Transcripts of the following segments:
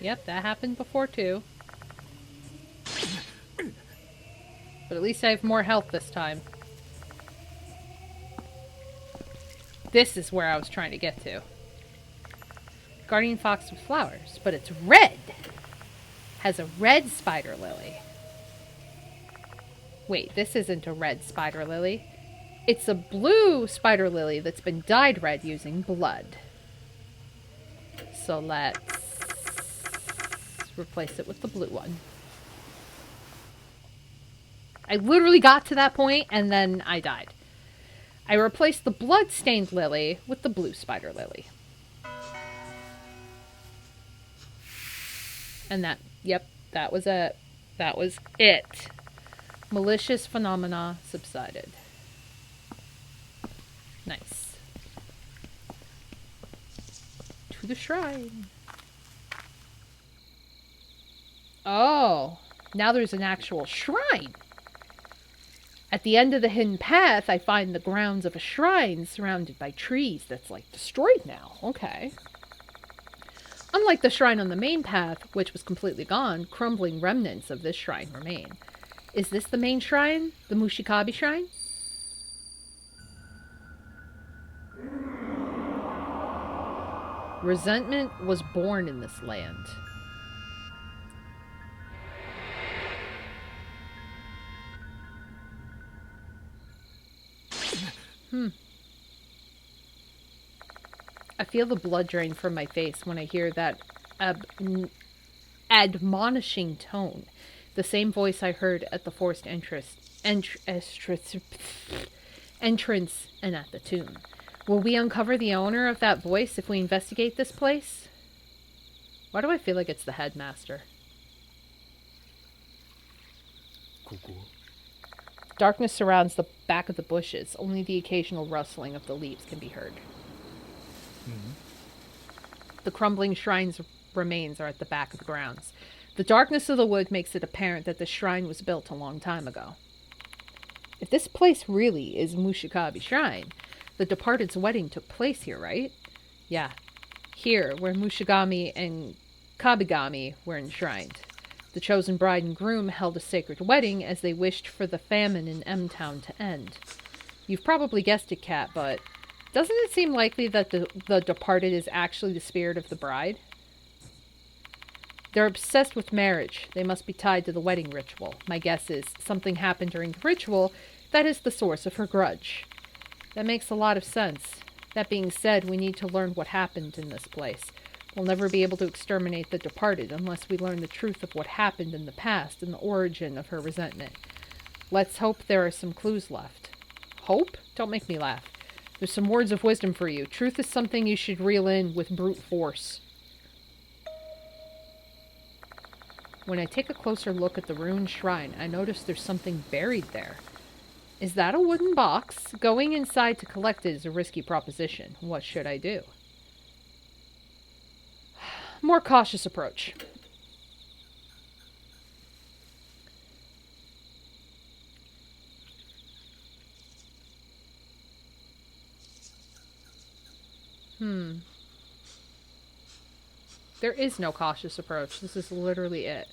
Yep, that happened before too. But at least I have more health this time. This is where I was trying to get to. Guardian fox with flowers, but it's red. Has a red spider lily. Wait, this isn't a red spider lily. It's a blue spider lily that's been dyed red using blood. So let's replace it with the blue one. I literally got to that point and then I died. I replaced the blood-stained lily with the blue spider lily. And that was it. That was it. Malicious phenomena subsided. Nice. To the shrine. Oh, now there's an actual shrine. At the end of the hidden path, I find the grounds of a shrine surrounded by trees that's like destroyed now. Okay. Unlike the shrine on the main path, which was completely gone, crumbling remnants of this shrine remain. Is this the main shrine? The Mushikabi shrine? Resentment was born in this land. I feel the blood drain from my face when I hear that admonishing tone. The same voice I heard at the forced entrance and at the tomb. Will we uncover the owner of that voice if we investigate this place? Why do I feel like it's the headmaster? Darkness surrounds the back of the bushes. Only the occasional rustling of the leaves can be heard. The crumbling shrine's remains are at the back of the grounds. The darkness of the wood makes it apparent that the shrine was built a long time ago. If this place really is Mushikabi Shrine, the departed's wedding took place here, right? Yeah. Here, where Mushigami and Kabigami were enshrined. The chosen bride and groom held a sacred wedding as they wished for the famine in M-Town to end. You've probably guessed it, Kat, but doesn't it seem likely that the departed is actually the spirit of the bride? They're obsessed with marriage. They must be tied to the wedding ritual. My guess is something happened during the ritual that is the source of her grudge. That makes a lot of sense. That being said, we need to learn what happened in this place. We'll never be able to exterminate the departed unless we learn the truth of what happened in the past and the origin of her resentment. Let's hope there are some clues left. Hope? Don't make me laugh. There's some words of wisdom for you. Truth is something you should reel in with brute force. When I take a closer look at the ruined shrine, I notice there's something buried there. Is that a wooden box? Going inside to collect it is a risky proposition. What should I do? More cautious approach. There is no cautious approach. This is literally it.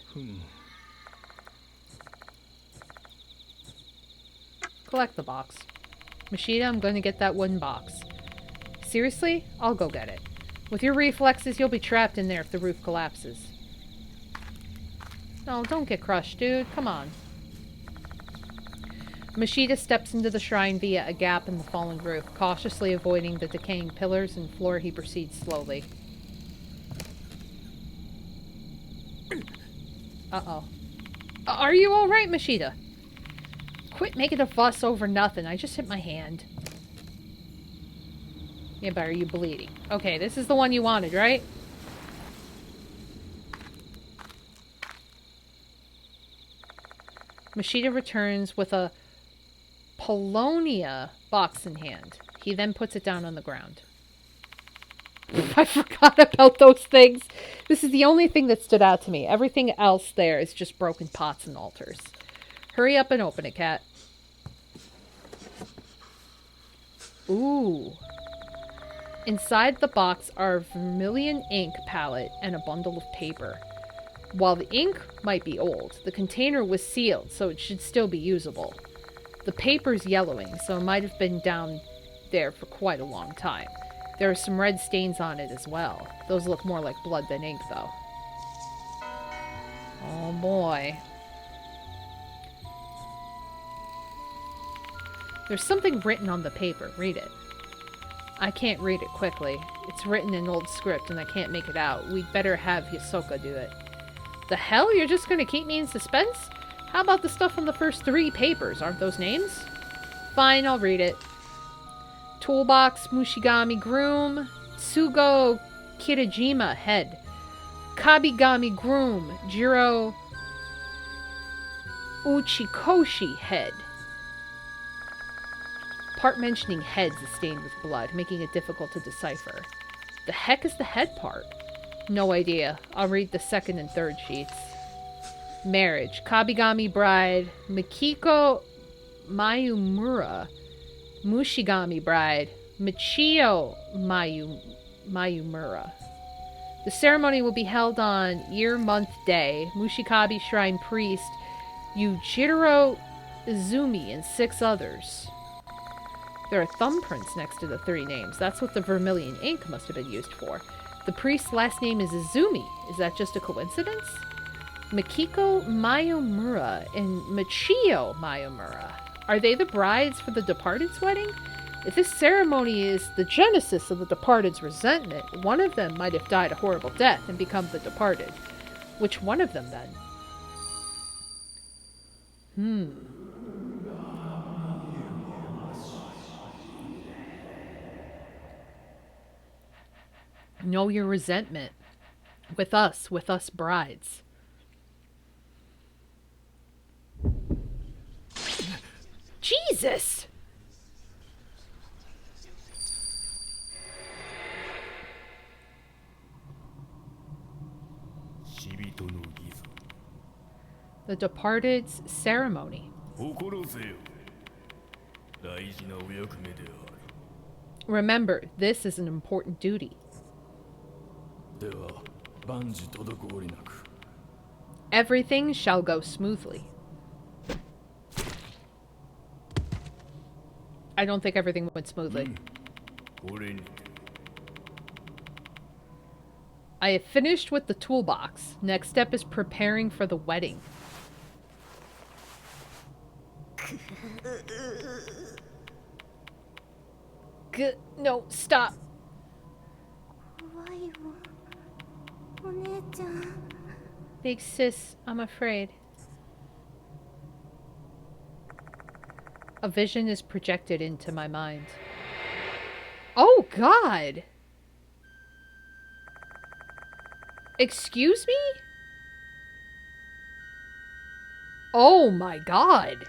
Collect the box. Mashida, I'm going to get that wooden box. Seriously? I'll go get it. With your reflexes, you'll be trapped in there if the roof collapses. No, don't get crushed, dude. Come on. Mashida steps into the shrine via a gap in the fallen roof, cautiously avoiding the decaying pillars and floor. He proceeds slowly. Uh-oh. Are you alright, Mashida? Quit making a fuss over nothing. I just hit my hand. Yeah, but are you bleeding? Okay, this is the one you wanted, right? Mashida returns with a Polonia box in hand. He then puts it down on the ground. I forgot about those things. This is the only thing that stood out to me. Everything else there is just broken pots and altars. Hurry up and open it, Cat. Ooh. Inside the box are a vermilion ink palette and a bundle of paper. While the ink might be old, the container was sealed, so it should still be usable. The paper's yellowing, so it might have been down there for quite a long time. There are some red stains on it as well. Those look more like blood than ink, though. Oh boy. There's something written on the paper. Read it. I can't read it quickly. It's written in old script and I can't make it out. We'd better have Hisoka do it. The hell? You're just gonna keep me in suspense? How about the stuff on the first 3 papers? Aren't those names? Fine, I'll read it. Toolbox, Mushigami Groom, Tsugo Kitajima Head, Kabigami Groom, Jiro Uchikoshi Head. Part mentioning heads is stained with blood, making it difficult to decipher. The heck is the head part? No idea. I'll read the second and third sheets. Marriage. Kabigami Bride. Mikiko Mayumura. Mushigami Bride. Michio Mayumura. The ceremony will be held on year, month, day. Mushikabi Shrine Priest Yujiro Izumi and 6 others. There are thumbprints next to the 3 names. That's what the vermilion ink must have been used for. The priest's last name is Izumi. Is that just a coincidence? Mikiko Mayumura and Michio Mayumura. Are they the brides for the departed's wedding? If this ceremony is the genesis of the departed's resentment, one of them might have died a horrible death and become the departed. Which one of them, then? Know your resentment. With us brides. Jesus! The departed's ceremony. Remember, this is an important duty. Everything shall go smoothly. I don't think everything went smoothly. I have finished with the toolbox. Next step is preparing for the wedding. No, stop. Big sis, I'm afraid. A vision is projected into my mind. Oh, God! Excuse me? Oh, my God!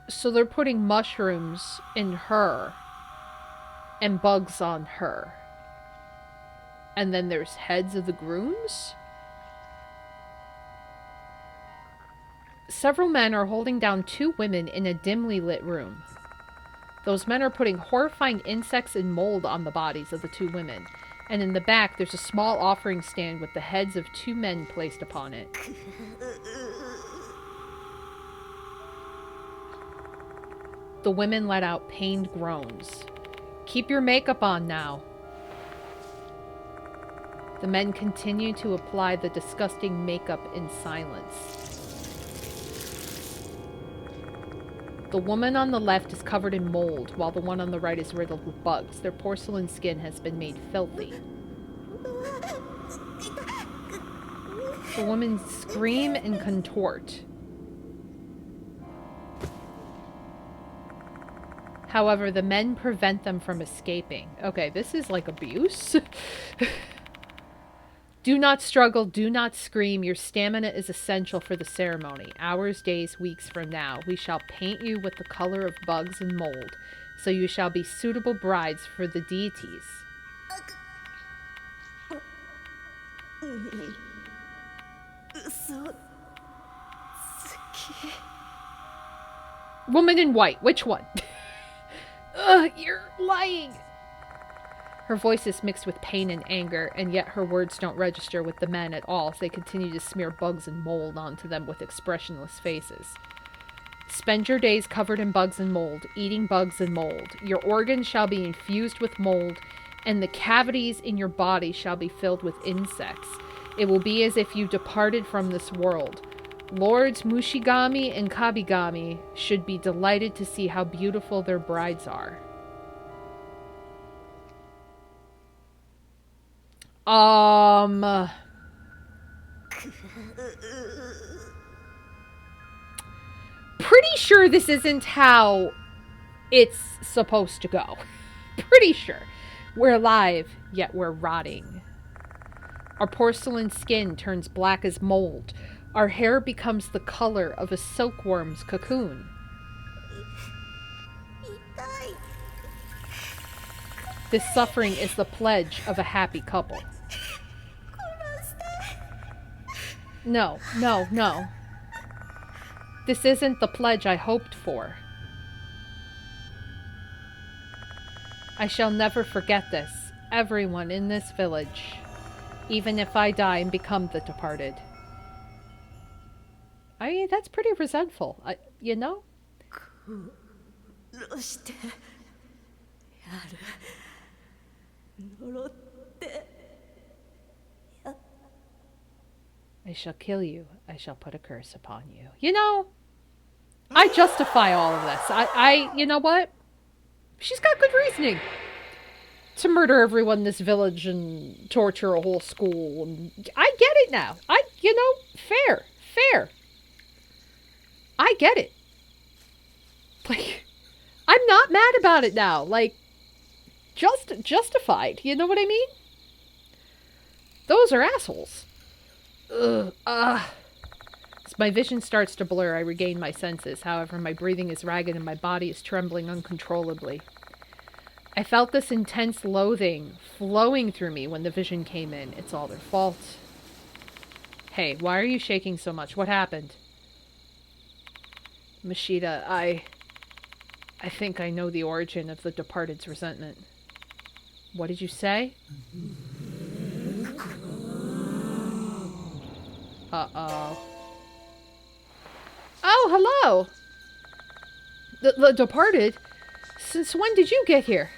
So they're putting mushrooms in her and bugs on her. And then there's heads of the grooms? Several men are holding down 2 women in a dimly lit room. Those men are putting horrifying insects and mold on the bodies of the 2 women. And in the back, there's a small offering stand with the heads of 2 men placed upon it. The women let out pained groans. Keep your makeup on now. The men continue to apply the disgusting makeup in silence. The woman on the left is covered in mold, while the one on the right is riddled with bugs. Their porcelain skin has been made filthy. The women scream and contort. However, the men prevent them from escaping. Okay, this is like abuse. Do not struggle, do not scream. Your stamina is essential for the ceremony. Hours, days, weeks from now, we shall paint you with the color of bugs and mold, so you shall be suitable brides for the deities. Woman in white. Which one? Ugh, you're lying. Her voice is mixed with pain and anger, and yet her words don't register with the men at all as they continue to smear bugs and mold onto them with expressionless faces. Spend your days covered in bugs and mold, eating bugs and mold. Your organs shall be infused with mold, and the cavities in your body shall be filled with insects. It will be as if you departed from this world. Lords Mushigami and Kabigami should be delighted to see how beautiful their brides are. Pretty sure this isn't how it's supposed to go. Pretty sure. We're alive, yet we're rotting. Our porcelain skin turns black as mold. Our hair becomes the color of a silkworm's cocoon. This suffering is the pledge of a happy couple. No, no, no. This isn't the pledge I hoped for. I shall never forget this, everyone in this village, even if I die and become the departed. That's pretty resentful, you know? I shall kill you. I shall put a curse upon you. You know, I justify all of this. You know what? She's got good reasoning to murder everyone in this village and torture a whole school. And I get it now. Fair. I get it. Like, I'm not mad about it now. Like, justified. You know what I mean? Those are assholes. Ugh. As my vision starts to blur, I regain my senses. However, my breathing is ragged and my body is trembling uncontrollably. I felt this intense loathing flowing through me when the vision came in. It's all their fault. Hey, why are you shaking so much? What happened? Mashita, I think I know the origin of the departed's resentment. What did you say? Uh-oh. Oh, hello! The departed? Since when did you get here?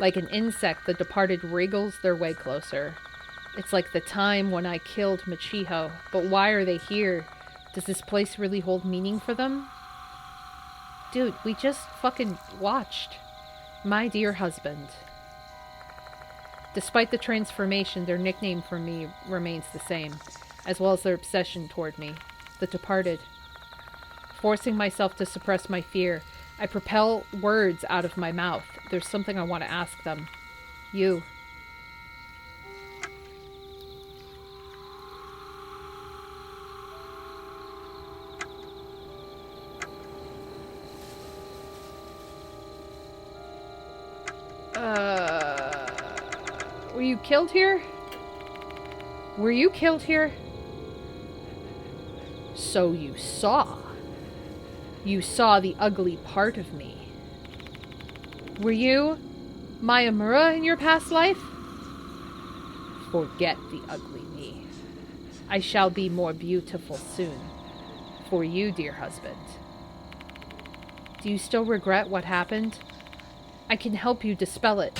Like an insect, the departed wriggles their way closer. It's like the time when I killed Michiho. But why are they here? Does this place really hold meaning for them? Dude, we just fucking watched. My dear husband. Despite the transformation, their nickname for me remains the same, as well as their obsession toward me. The departed. Forcing myself to suppress my fear, I propel words out of my mouth. There's something I want to ask them. You. Were you killed here? Were you killed here? So you saw. You saw the ugly part of me. Were you Mayamura in your past life? Forget the ugly me. I shall be more beautiful soon. For you, dear husband. Do you still regret what happened? I can help you dispel it.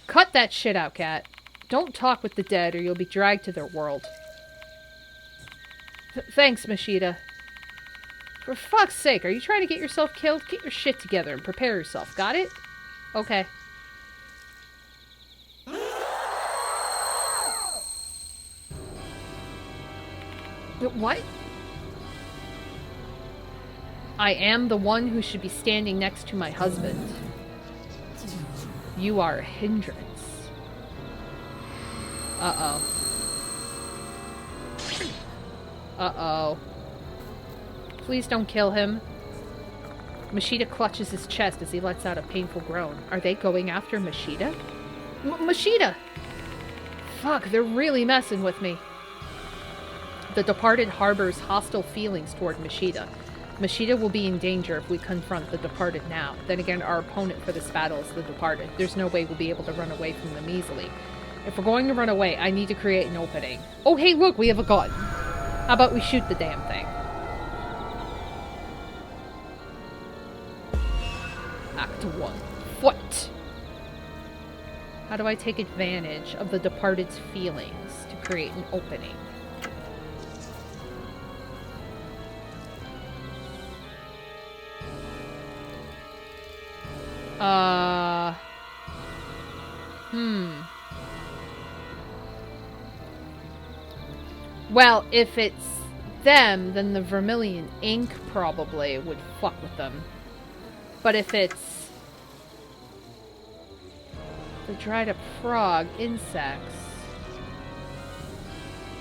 Cut that shit out, Cat. Don't talk with the dead or you'll be dragged to their world. Thanks, Mashita. For fuck's sake, are you trying to get yourself killed? Get your shit together and prepare yourself. Got it? Okay. What? I am the one who should be standing next to my husband. You are a hindrance. Uh-oh. Uh-oh. Please don't kill him. Mashita clutches his chest as he lets out a painful groan. Are they going after Mashita? Mashita! Fuck, they're really messing with me. The departed harbors hostile feelings toward Mashita. Mashida will be in danger if we confront the Departed now. Then again, our opponent for this battle is the Departed. There's no way we'll be able to run away from them easily. If we're going to run away, I need to create an opening. Oh, hey, look, we have a gun. How about we shoot the damn thing? Act 1. Foot. How do I take advantage of the Departed's feelings to create an opening? Well, if it's them, then the vermilion ink probably would fuck with them. But if it's the dried up frog, insects...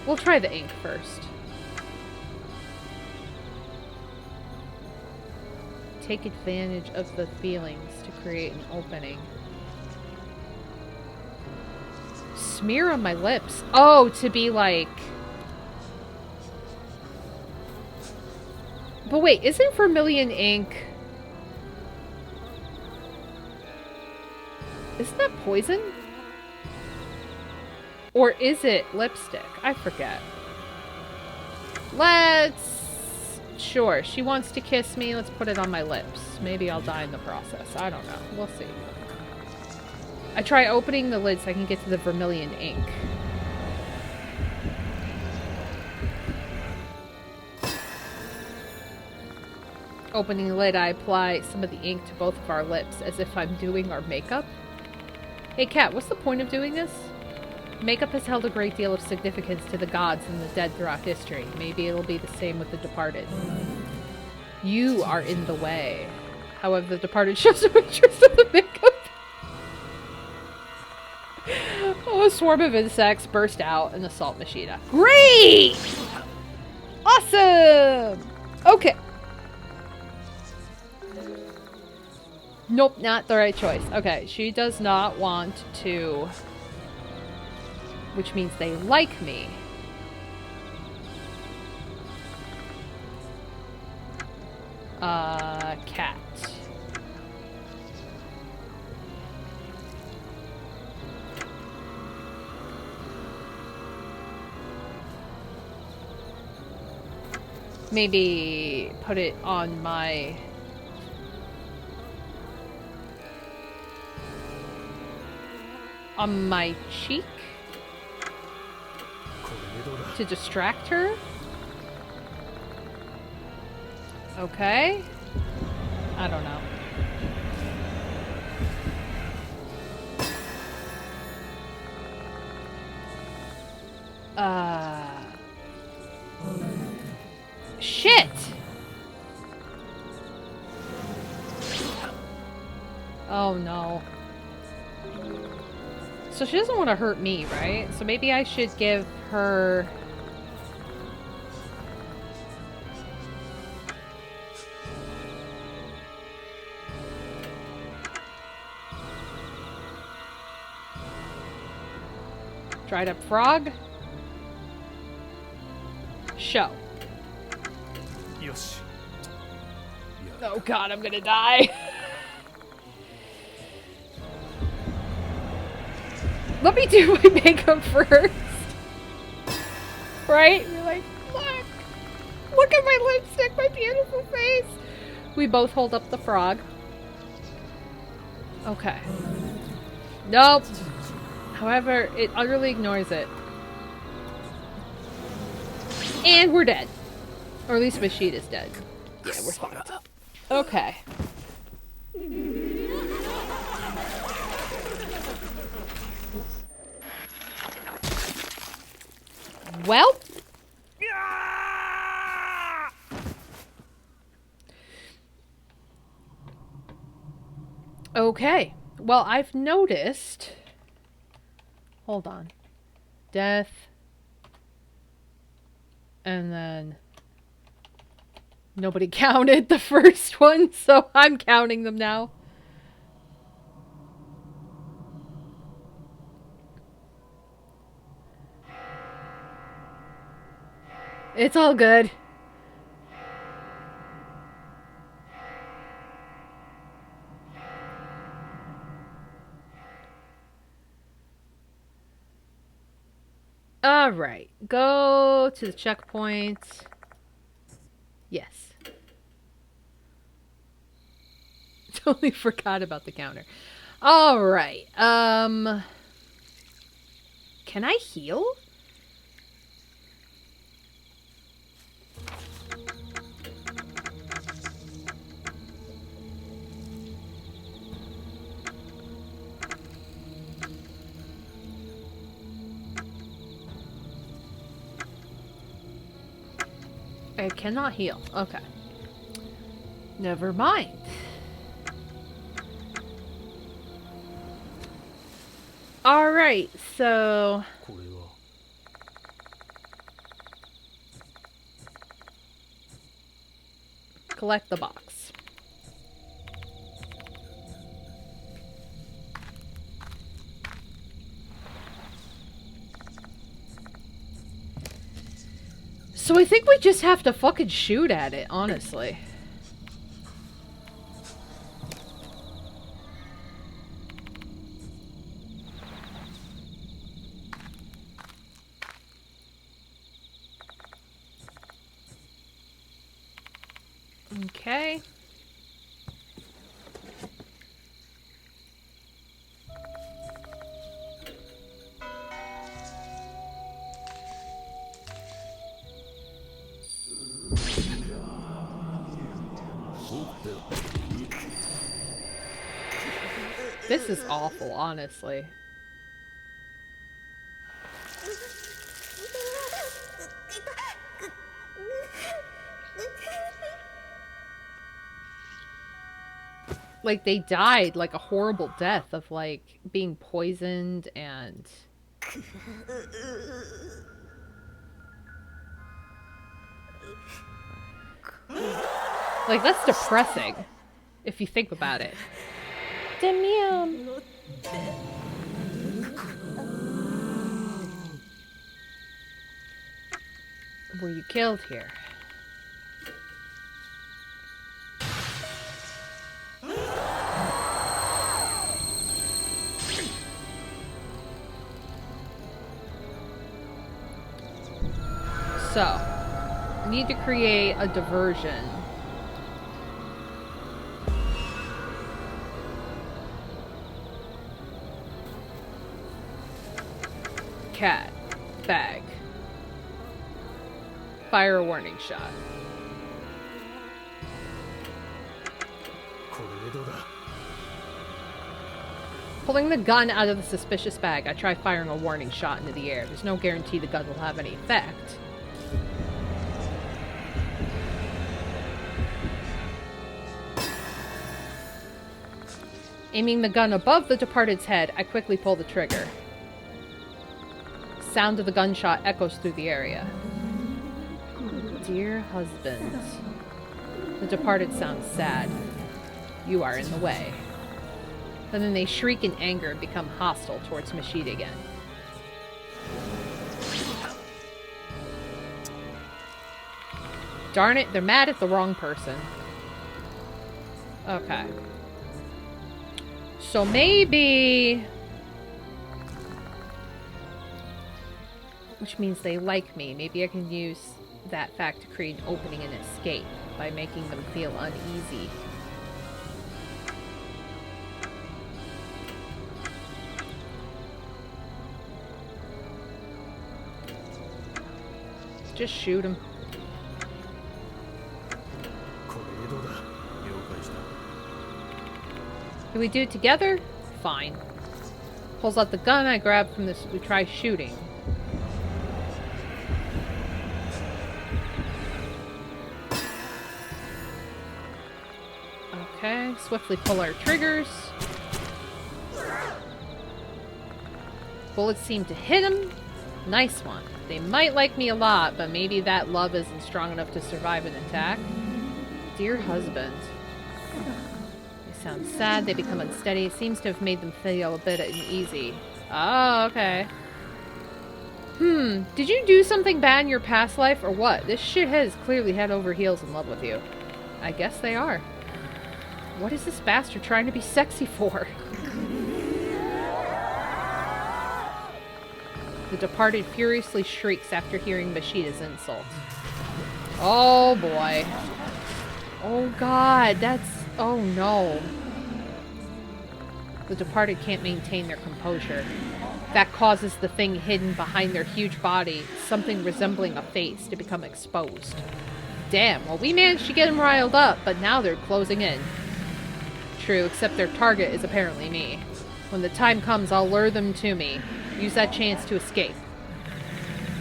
We'll try the ink first. Take advantage of the feelings to create an opening. Smear on my lips. Oh, to be like... But wait, isn't vermilion ink... Isn't that poison? Or is it lipstick? I forget. Let's... Sure, she wants to kiss me. Let's put it on my lips. Maybe I'll die in the process. I don't know. We'll see. I try opening the lid so I can get to the vermilion ink. Opening the lid, I apply some of the ink to both of our lips as if I'm doing our makeup. Hey, Kat, what's the point of doing this? Makeup has held a great deal of significance to the gods and the dead throughout history. Maybe it'll be the same with the Departed. You are in the way. However, the Departed shows no interest in the makeup. Oh, a swarm of insects burst out and assault Mashida. Great! Awesome! Okay. Nope, not the right choice. Okay, she does not want to... Which means they like me. Cat. Maybe put it on my... on my cheek? To distract her? Okay. I don't know. Shit! Oh no. So she doesn't want to hurt me, right? So maybe I should give her... Dried up frog. Show. Oh god, I'm gonna die. Let me do my makeup first. Right? You're like, look! Look at my lipstick, my beautiful face! We both hold up the frog. Okay. Nope. However, it utterly ignores it. And we're dead. Or at least Mashida's dead. Yeah, we're fine. Okay. Well. Okay. Well, I've noticed... Hold on. Death. And then... Nobody counted the first one, so I'm counting them now. It's all good. Alright. Go to the checkpoint. Yes. Totally forgot about the counter. Alright. Can I heal? I cannot heal. Okay. Never mind. Alright, so... collect the box. So I think we just have to fucking shoot at it, honestly. Okay. This is awful, honestly. Like, they died like a horrible death of, like, being poisoned and... like, that's depressing, if you think about it. Demium! Were you killed here? So, I need to create a diversion. Cat. Bag. Fire a warning shot. Pulling the gun out of the suspicious bag, I try firing a warning shot into the air. There's no guarantee the gun will have any effect. Aiming the gun above the departed's head, I quickly pull the trigger. Sound of the gunshot echoes through the area. Dear husband. The departed sounds sad. You are in the way. And then they shriek in anger and become hostile towards Mashida again. Darn it, they're mad at the wrong person. Okay. So maybe... which means they like me. Maybe I can use that fact to create an opening and escape by making them feel uneasy. Just shoot him. Can we do it together? Fine. Pulls out the gun I grabbed from this. We try shooting. Okay, swiftly pull our triggers. Bullets seem to hit him. Nice one. They might like me a lot, but maybe that love isn't strong enough to survive an attack. Dear husband. They sound sad, they become unsteady. It seems to have made them feel a bit uneasy. Oh, okay. Did you do something bad in your past life, or what? This shithead is clearly head over heels in love with you. I guess they are. What is this bastard trying to be sexy for? The departed furiously shrieks after hearing Mashida's insult. Oh boy. Oh god, that's... Oh no. The departed can't maintain their composure. That causes the thing hidden behind their huge body, something resembling a face, to become exposed. Damn, well we managed to get them riled up, but now they're closing in. True, except their target is apparently me. When the time comes, I'll lure them to me. Use that chance to escape.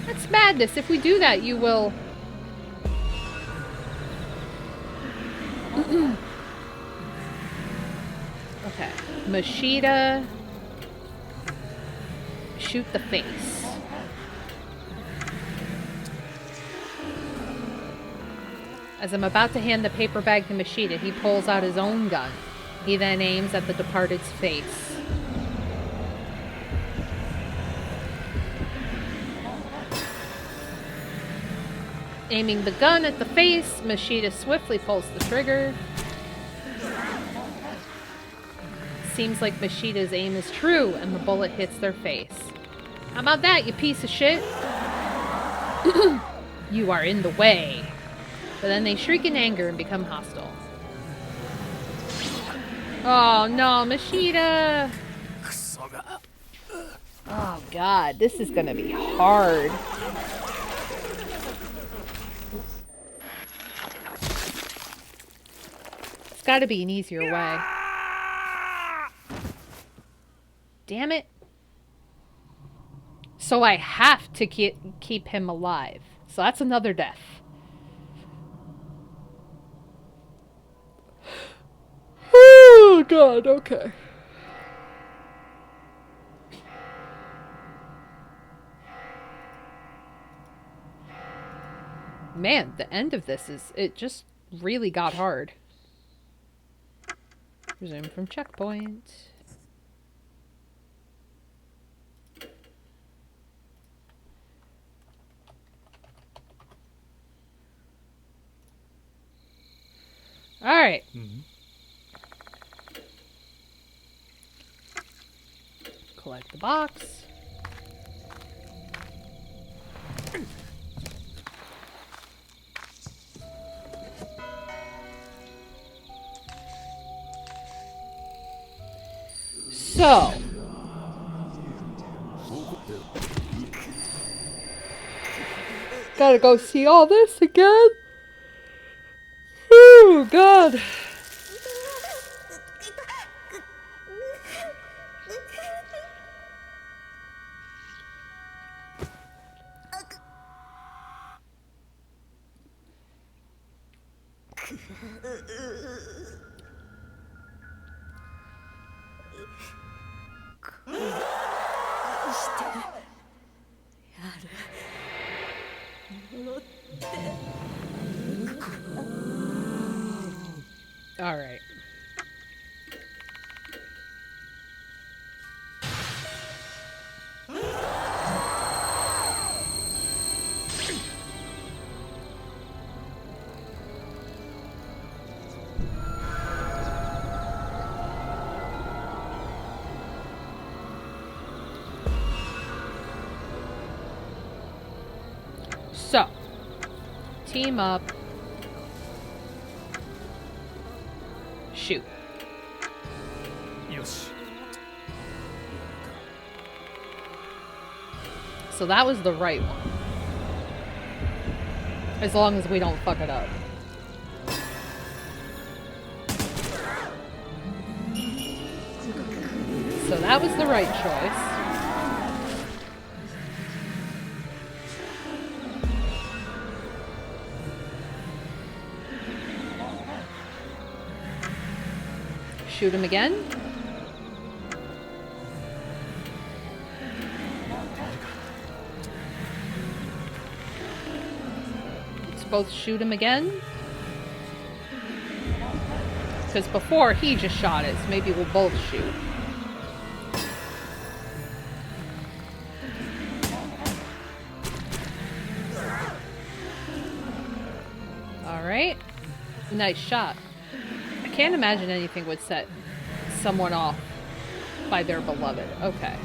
That's madness. If we do that, you will... Okay. Mashida... Shoot the face. As I'm about to hand the paper bag to Mashida, he pulls out his own gun. He then aims at the departed's face. Aiming the gun at the face, Mashida swiftly pulls the trigger. Seems like Mashida's aim is true, and the bullet hits their face. How about that, you piece of shit? You are in the way. But then they shriek in anger and become hostile. Oh no, Mashida! Oh god, this is gonna be hard. It's gotta be an easier way. Damn it. So I have to keep him alive. So that's another death. Oh god, okay. Man, the end of this is... It just really got hard. Resume from checkpoint. Alright. Collect the box. So. Gotta go see all this again? Oh, God. All right. So, team up. Shoot. Yosh. So that was the right one. As long as we don't fuck it up. So that was the right choice. Shoot him again. Let's both shoot him again. Because before he just shot it, so maybe we'll both shoot. Alright. Nice shot. I can't imagine anything would set someone off by their beloved. Okay.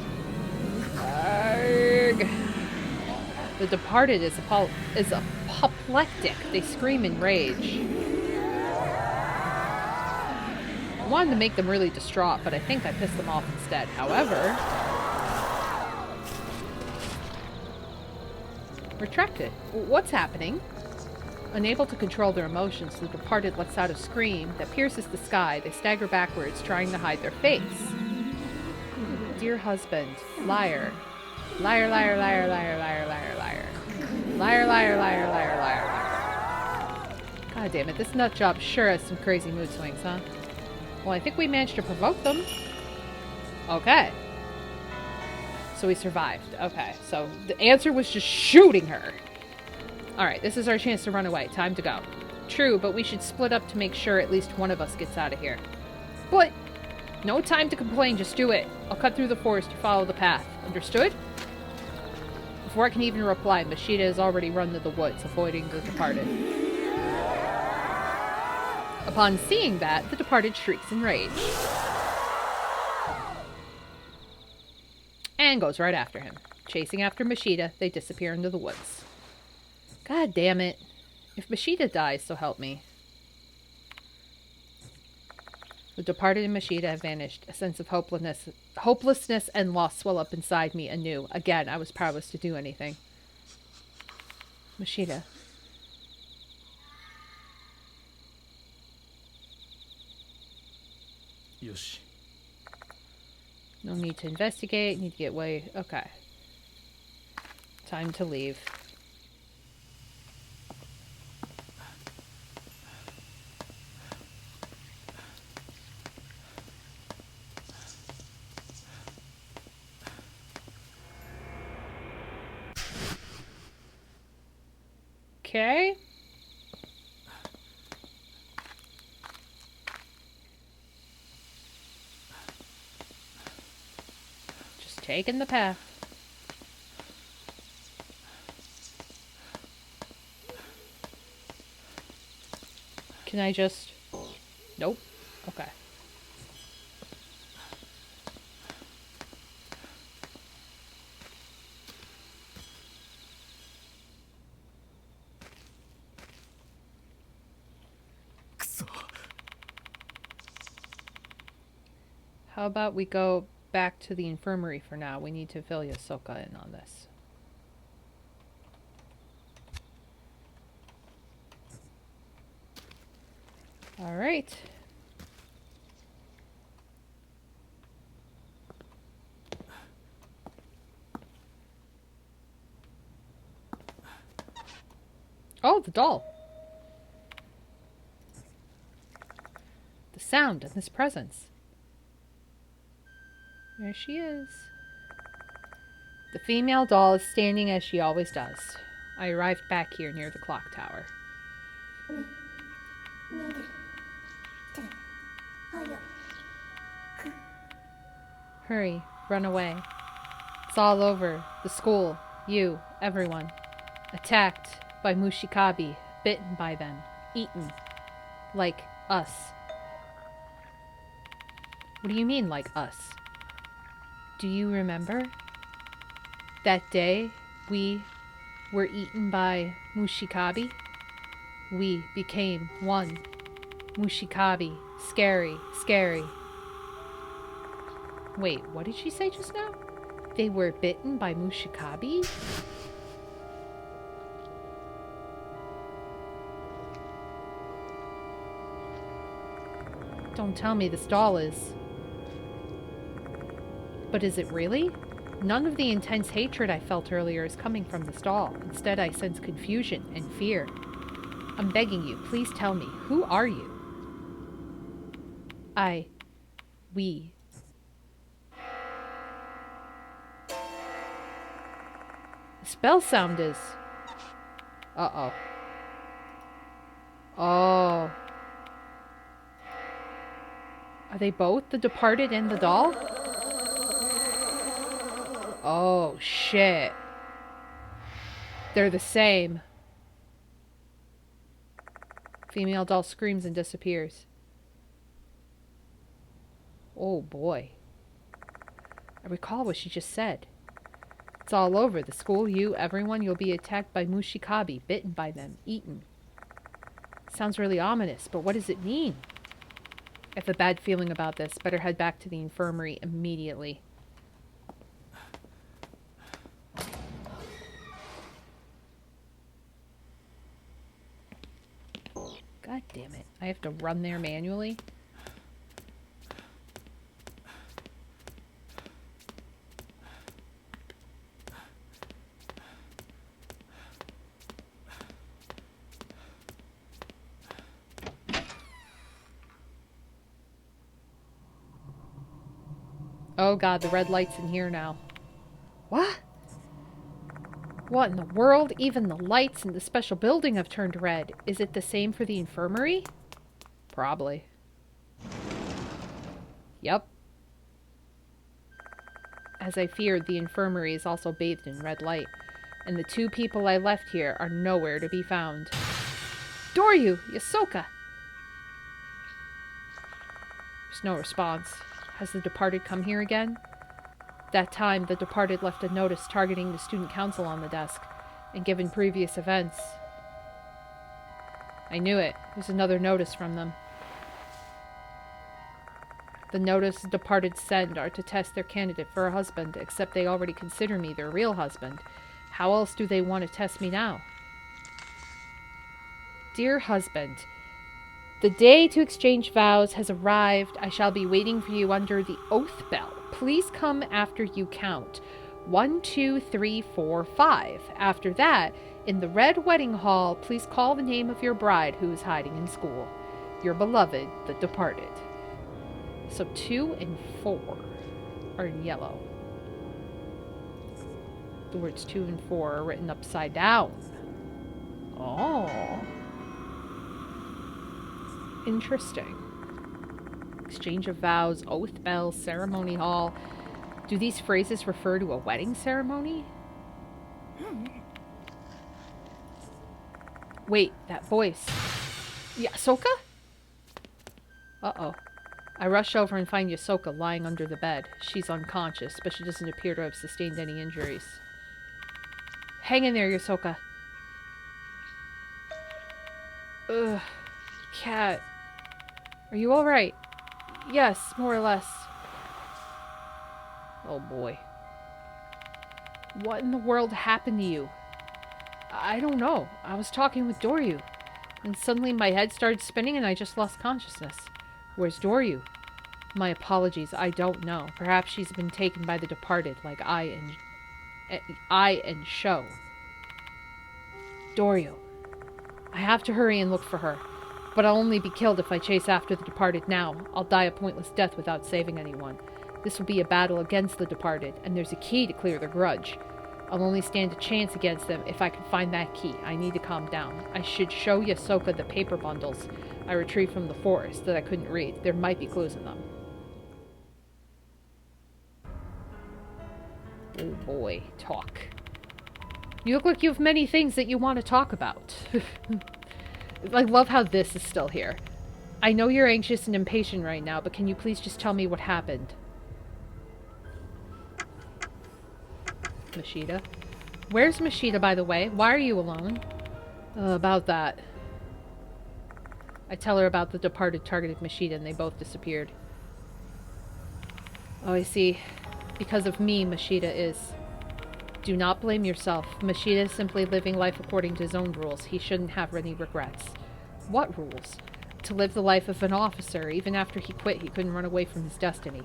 Morgue. The departed is apoplectic. They scream in rage. I wanted to make them really distraught, but I think I pissed them off instead. However... retracted. What's happening? Unable to control their emotions, the departed lets out a scream that pierces the sky. They stagger backwards, trying to hide their face. Dear husband, liar. Liar, liar, liar, liar, liar, liar, liar. Liar, liar, liar, liar, liar, liar. God damn it, this nut job sure has some crazy mood swings, huh? Well, I think we managed to provoke them. Okay. So we survived. Okay, so the answer was just shooting her. Alright, this is our chance to run away. Time to go. True, but we should split up to make sure at least one of us gets out of here. But, no time to complain, just do it. I'll cut through the forest to follow the path. Understood? Before I can even reply, Mashita has already run to the woods, avoiding the departed. Upon seeing that, the departed shrieks in rage. And goes right after him. Chasing after Mashita, they disappear into the woods. God damn it. If Mashita dies, so help me. The departed and Mashita have vanished. A sense of hopelessness and loss swell up inside me anew. Again, I was powerless to do anything. Mashita. Yoshi. No need to investigate. Need to get away. Okay. Time to leave. Okay. Just taking the path. Can I just... Nope. Okay. How about we go back to the infirmary for now? We need to fill Ysoka in on this. Alright. Oh, the doll. The sound and this presence. There she is. The female doll is standing as she always does. I arrived back here near the clock tower. Hurry, run away. It's all over. The school, you, everyone. Attacked by Mushikabi, bitten by them, eaten. Like us. What do you mean, like us? Do you remember? That day we were eaten by Mushikabi? We became one. Mushikabi. Scary, scary. Wait, what did she say just now? They were bitten by Mushikabi? Don't tell me this doll is... But is it really? None of the intense hatred I felt earlier is coming from this doll. Instead, I sense confusion and fear. I'm begging you, please tell me, who are you? We. The spell sound is... Uh-oh. Oh. Are they both the departed and the doll? Oh, shit. They're the same. Female doll screams and disappears. Oh, boy. I recall what she just said. It's It's all over. The school, you, everyone. You'll be attacked by Mushikabi, bitten by them, eaten. Sounds really ominous, but what does it mean? I have a bad feeling about this. Better head back to the infirmary immediately. God damn it. I have to run there manually? Oh god, the red light's in here now. What? What in the world? Even the lights in the special building have turned red. Is it the same for the infirmary? Probably. Yep. As I feared, the infirmary is also bathed in red light. And the 2 people I left here are nowhere to be found. Doryu! Yasoka! There's no response. Has the departed come here again? That time, the departed left a notice targeting the student council on the desk, and given previous events. I knew it. There's another notice from them. The notice the departed send are to test their candidate for a husband, except they already consider me their real husband. How else do they want to test me now? Dear husband, the day to exchange vows has arrived. I shall be waiting for you under the oath bell. Please come after you count. 1, 2, 3, 4, 5. After that, in the red wedding hall, please call the name of your bride who is hiding in school. Your beloved, the departed. So 2 and 4 are in yellow. The words 2 and 4 are written upside down. Oh. Interesting. Exchange of vows, oath bell, ceremony hall. Do these phrases refer to a wedding ceremony? Wait, that voice. Yasoka? Uh-oh. I rush over and find Yasoka lying under the bed. She's unconscious, but she doesn't appear to have sustained any injuries. Hang in there, Yasoka. Ugh. Cat. Are you alright? Yes, more or less. Oh boy. What in the world happened to you? I don't know. I was talking with Doryu, and suddenly my head started spinning and I just lost consciousness. Where's Doryu? My apologies, I don't know. Perhaps she's been taken by the departed, like I and Sho. Doryu. I have to hurry and look for her. But I'll only be killed if I chase after the departed now. I'll die a pointless death without saving anyone. This will be a battle against the departed, and there's a key to clear their grudge. I'll only stand a chance against them if I can find that key. I need to calm down. I should show Yasoka the paper bundles I retrieved from the forest that I couldn't read. There might be clues in them. Oh boy, talk. You look like you have many things that you want to talk about. I love how this is still here. I know you're anxious and impatient right now, but can you please just tell me what happened? Mashida? Where's Mashida, by the way? Why are you alone? About that. I tell her about the departed targeted Mashida, and they both disappeared. Oh, I see. Because of me, Mashida is. Do not blame yourself. Mashida is simply living life according to his own rules. He shouldn't have any regrets. What rules? To live the life of an officer. Even after he quit, he couldn't run away from his destiny.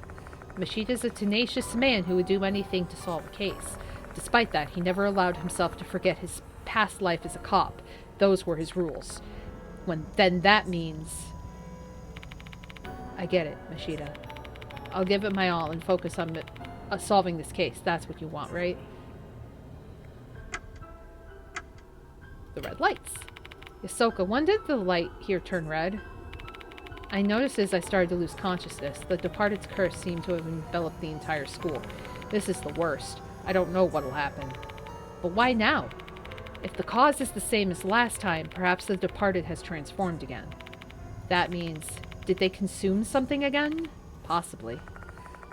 Mashida is a tenacious man who would do anything to solve a case. Despite that, he never allowed himself to forget his past life as a cop. Those were his rules. Then that means... I get it, Mashida. I'll give it my all and focus on solving this case. That's what you want, right? The red lights. Yasoka, when did the light here turn red? I noticed as I started to lose consciousness. The departed's curse seemed to have enveloped the entire school. This is the worst. I don't know what'll happen. But why now? If the cause is the same as last time, perhaps the departed has transformed again. That means, did they consume something again? Possibly.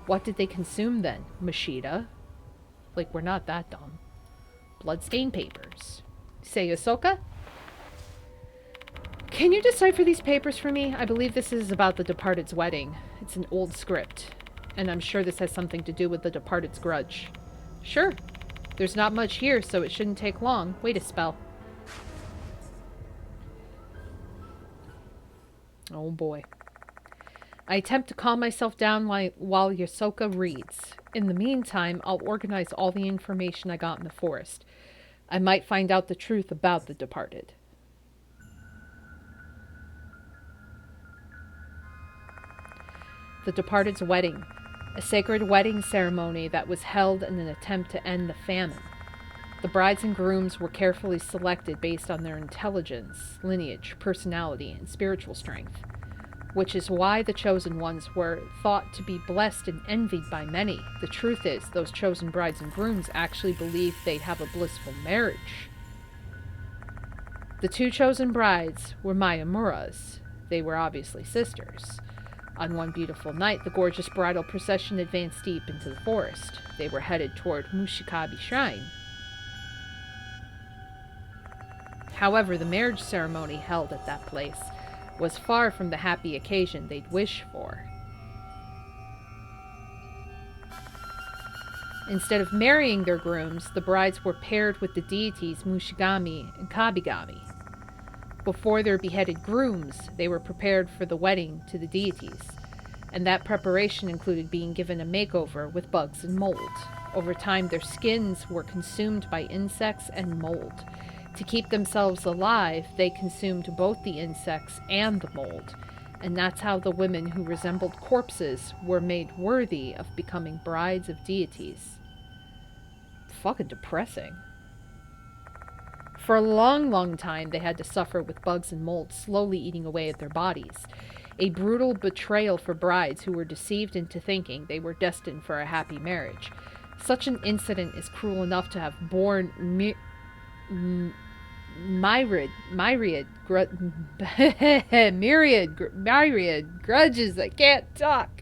What did they consume then? Mashida? Like, we're not that dumb. Bloodstained papers. Say, Ahsoka? Can you decipher these papers for me? I believe this is about the Departed's wedding. It's an old script, and I'm sure this has something to do with the Departed's grudge. Sure. There's not much here, so it shouldn't take long. Wait a spell. Oh boy. I attempt to calm myself down while Ahsoka reads. In the meantime, I'll organize all the information I got in the forest. I might find out the truth about the Departed. The Departed's wedding. A sacred wedding ceremony that was held in an attempt to end the famine. The brides and grooms were carefully selected based on their intelligence, lineage, personality, and spiritual strength, which is why the chosen ones were thought to be blessed and envied by many. The truth is, those chosen brides and grooms actually believed they'd have a blissful marriage. The two chosen brides were Mayamuras. They were obviously sisters. On one beautiful night, the gorgeous bridal procession advanced deep into the forest. They were headed toward Mushikabi Shrine. However, the marriage ceremony held at that place was far from the happy occasion they'd wished for. Instead of marrying their grooms, the brides were paired with the deities Mushigami and Kabigami. Before their beheaded grooms, they were prepared for the wedding to the deities, and that preparation included being given a makeover with bugs and mold. Over time, their skins were consumed by insects and mold. To keep themselves alive, they consumed both the insects and the mold, and that's how the women who resembled corpses were made worthy of becoming brides of deities. Fucking depressing. For a long, long time, they had to suffer with bugs and mold slowly eating away at their bodies. A brutal betrayal for brides who were deceived into thinking they were destined for a happy marriage. Such an incident is cruel enough to have borne myriad grudges. I can't talk.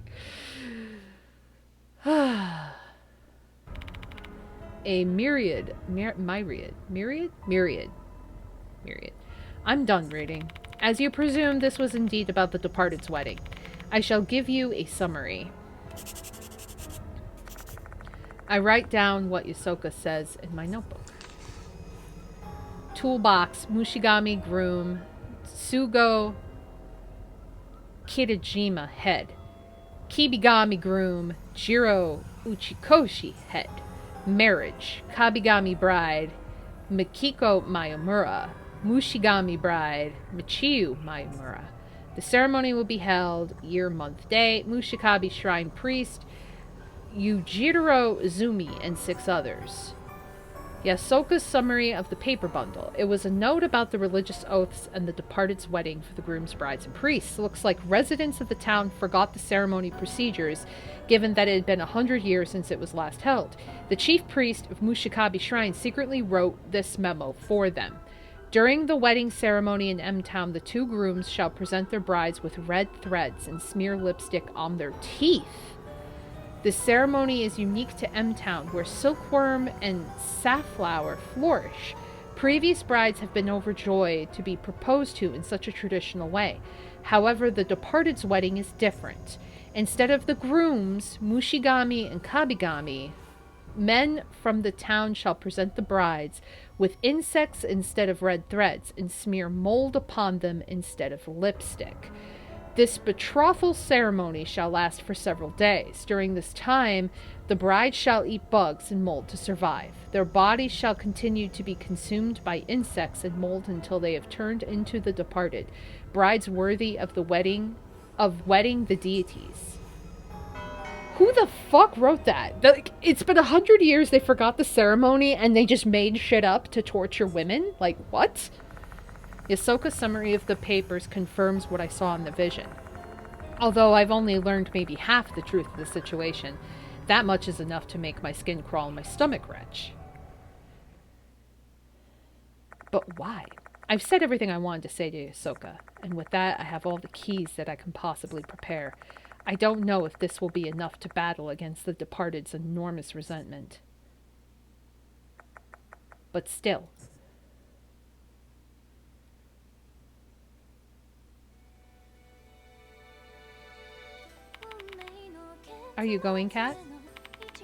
A myriad. I'm done reading. As you presume, this was indeed about the Departed's wedding. I shall give you a summary. I write down what Ahsoka says in my notebook. Toolbox, Mushigami groom, Tsugo Kitajima head. Kibigami groom, Jiro Uchikoshi head. Marriage, Kabigami bride, Mikiko Mayamura. Mushigami bride, Michiu Mayamura. The ceremony will be held year, month, day. Mushikabi shrine priest, Yujiro Izumi, and 6 others. Ahsoka's summary of the paper bundle. It was a note about the religious oaths and the Departed's wedding for the groom's brides and priests. Looks like residents of the town forgot the ceremony procedures, given that it had been 100 years since it was last held. The chief priest of Mushikabi Shrine secretly wrote this memo for them. During the wedding ceremony in M-Town, the 2 grooms shall present their brides with red threads and smear lipstick on their teeth. This ceremony is unique to M-Town, where silkworm and safflower flourish. Previous brides have been overjoyed to be proposed to in such a traditional way. However, the Departed's wedding is different. Instead of the grooms, Mushigami and Kabigami, men from the town shall present the brides with insects instead of red threads and smear mold upon them instead of lipstick. This betrothal ceremony shall last for several days. During this time, the bride shall eat bugs and mold to survive. Their bodies shall continue to be consumed by insects and mold until they have turned into the Departed, brides worthy of wedding the deities. Who the fuck wrote that? It's been 100 years, they forgot the ceremony, and they just made shit up to torture women? Like, what? Ahsoka's summary of the papers confirms what I saw in the vision. Although I've only learned maybe half the truth of the situation, that much is enough to make my skin crawl and my stomach retch. But why? I've said everything I wanted to say to Ahsoka, and with that I have all the keys that I can possibly prepare. I don't know if this will be enough to battle against the Departed's enormous resentment. but still. Are you going, Kat?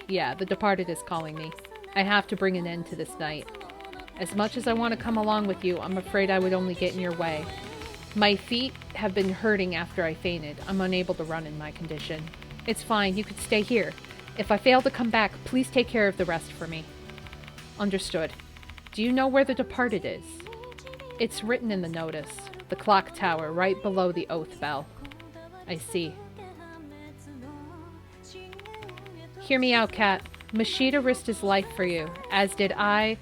Yeah, the departed is calling me. I have to bring an end to this night. As much as I want to come along with you, I'm afraid I would only get in your way. My feet have been hurting after I fainted. I'm unable to run in my condition. It's fine, you could stay here. If I fail to come back, please take care of the rest for me. Understood. Do you know where the departed is? It's written in the notice. The clock tower, right below the oath bell. I see. Hear me out, Kat. Mashita risked his life for you, as did I,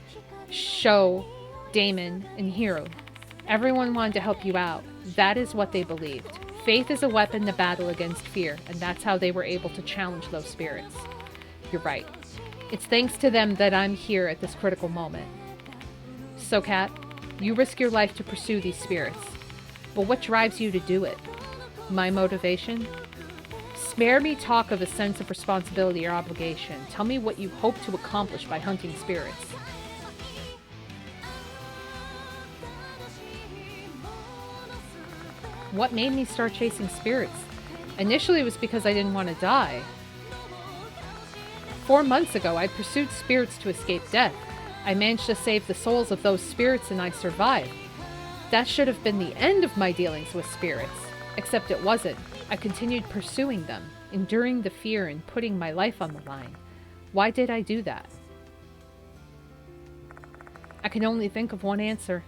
Sho, Damon, and Hiro. Everyone wanted to help you out. That is what they believed. Faith is a weapon to battle against fear, and that's how they were able to challenge those spirits. You're right. It's thanks to them that I'm here at this critical moment. So, Kat, you risk your life to pursue these spirits. But what drives you to do it? My motivation? Spare me talk of a sense of responsibility or obligation. Tell me what you hope to accomplish by hunting spirits. What made me start chasing spirits? Initially, it was because I didn't want to die. 4 months ago, I pursued spirits to escape death. I managed to save the souls of those spirits and I survived. That should have been the end of my dealings with spirits. Except it wasn't. I continued pursuing them, enduring the fear and putting my life on the line. Why did I do that? I can only think of one answer.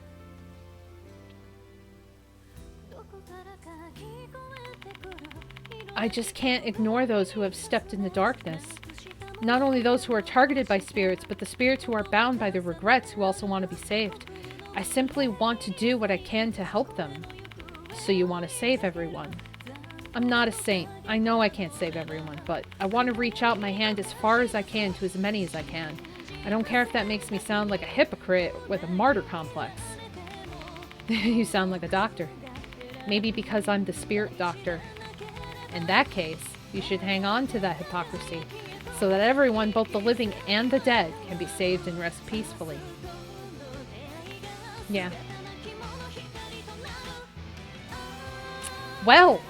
I just can't ignore those who have stepped in the darkness. Not only those who are targeted by spirits, but the spirits who are bound by their regrets who also want to be saved. I simply want to do what I can to help them. So you want to save everyone. I'm not a saint. I know I can't save everyone, but I want to reach out my hand as far as I can to as many as I can. I don't care if that makes me sound like a hypocrite with a martyr complex. You sound like a doctor. Maybe because I'm the spirit doctor. In that case, you should hang on to that hypocrisy, so that everyone, both the living and the dead, can be saved and rest peacefully. Yeah. Well,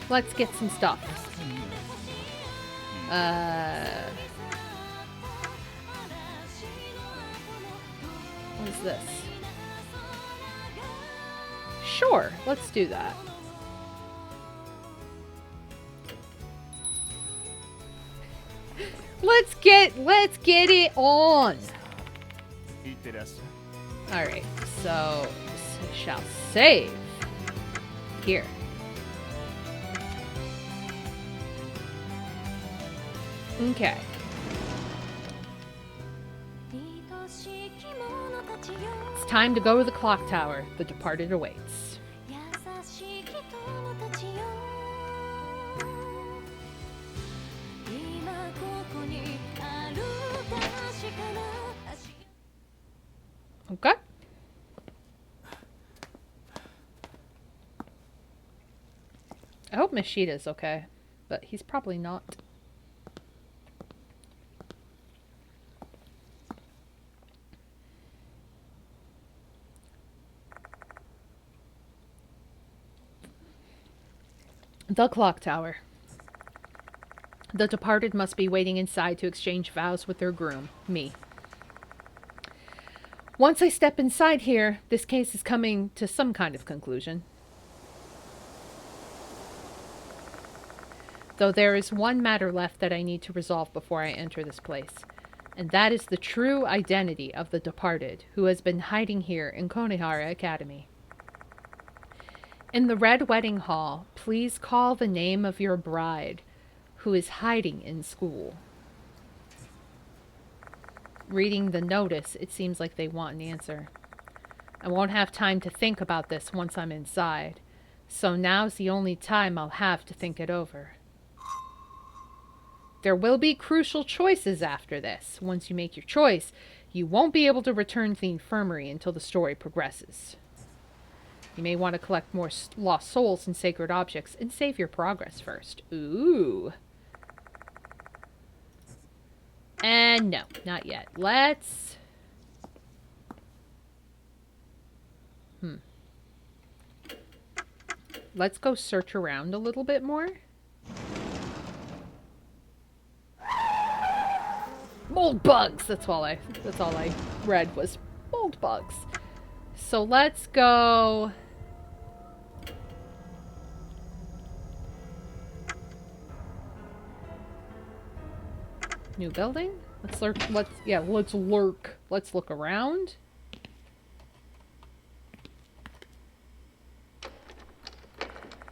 let's get some stuff. What is this? Sure, let's do that. Let's get it on. Alright, so shall save here. Okay. It's time to go to the clock tower. The departed awaits. Okay. I hope Mashita's okay, but he's probably not. The clock tower. The departed must be waiting inside to exchange vows with their groom, me. Once I step inside here, this case is coming to some kind of conclusion. Though there is one matter left that I need to resolve before I enter this place, and that is the true identity of the departed who has been hiding here in Konihara Academy. In the Red Wedding Hall, please call the name of your bride who is hiding in school. Reading the notice, it seems like they want an answer. I won't have time to think about this once I'm inside, so now's the only time I'll have to think it over. There will be crucial choices after this. Once you make your choice, you won't be able to return to the infirmary until the story progresses. You may want to collect more lost souls and sacred objects and save your progress first. Ooh. And no, not yet. Let's... Let's go search around a little bit more. Mold bugs! That's all I read was mold bugs. So let's go... New building? Let's lurk. Let's lurk. Let's look around.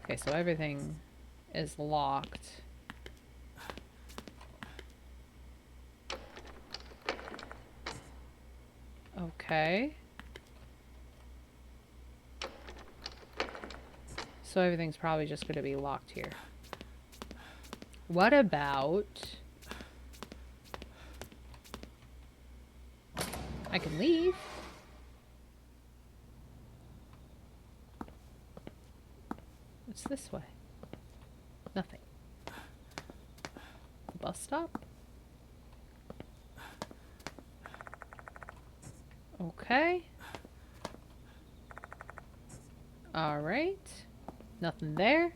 Okay, so everything is locked. Okay. So everything's probably just going to be locked here. What about... I can leave. What's this way? Nothing. The bus stop? Okay. Alright. Nothing there.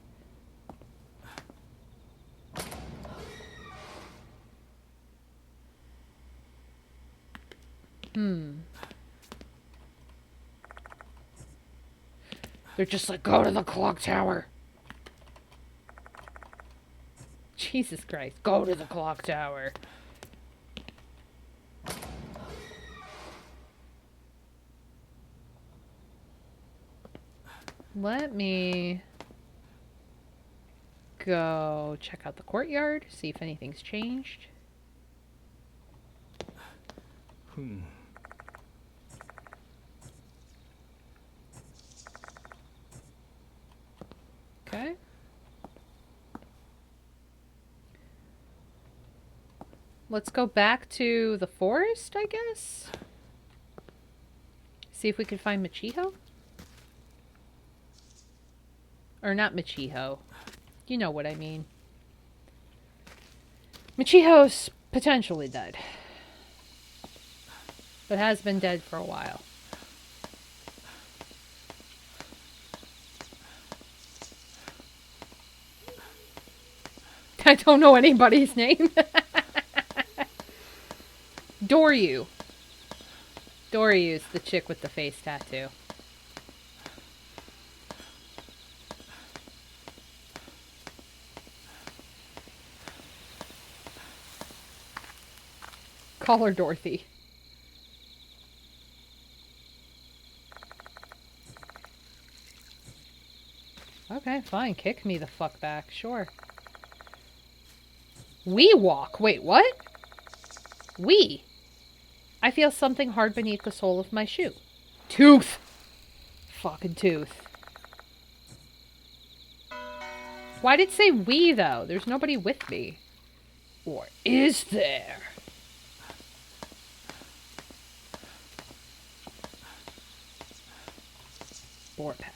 They're just like, go to the clock tower. Jesus Christ, go to the clock tower. Let me go check out the courtyard, see if anything's changed. Okay. Let's go back to the forest, I guess. See if we can find Michiho. Or not Michiho. You know what I mean. Michiho's potentially dead. But has been dead for a while. I don't know anybody's name. Doryu. Doryu's the chick with the face tattoo. Call her Dorothy. Okay, fine. Kick me the fuck back. Sure. We walk. Wait, what? We. I feel something hard beneath the sole of my shoe. Tooth. Fucking tooth. Why did it say we, though? There's nobody with me. Or is there? Boar path.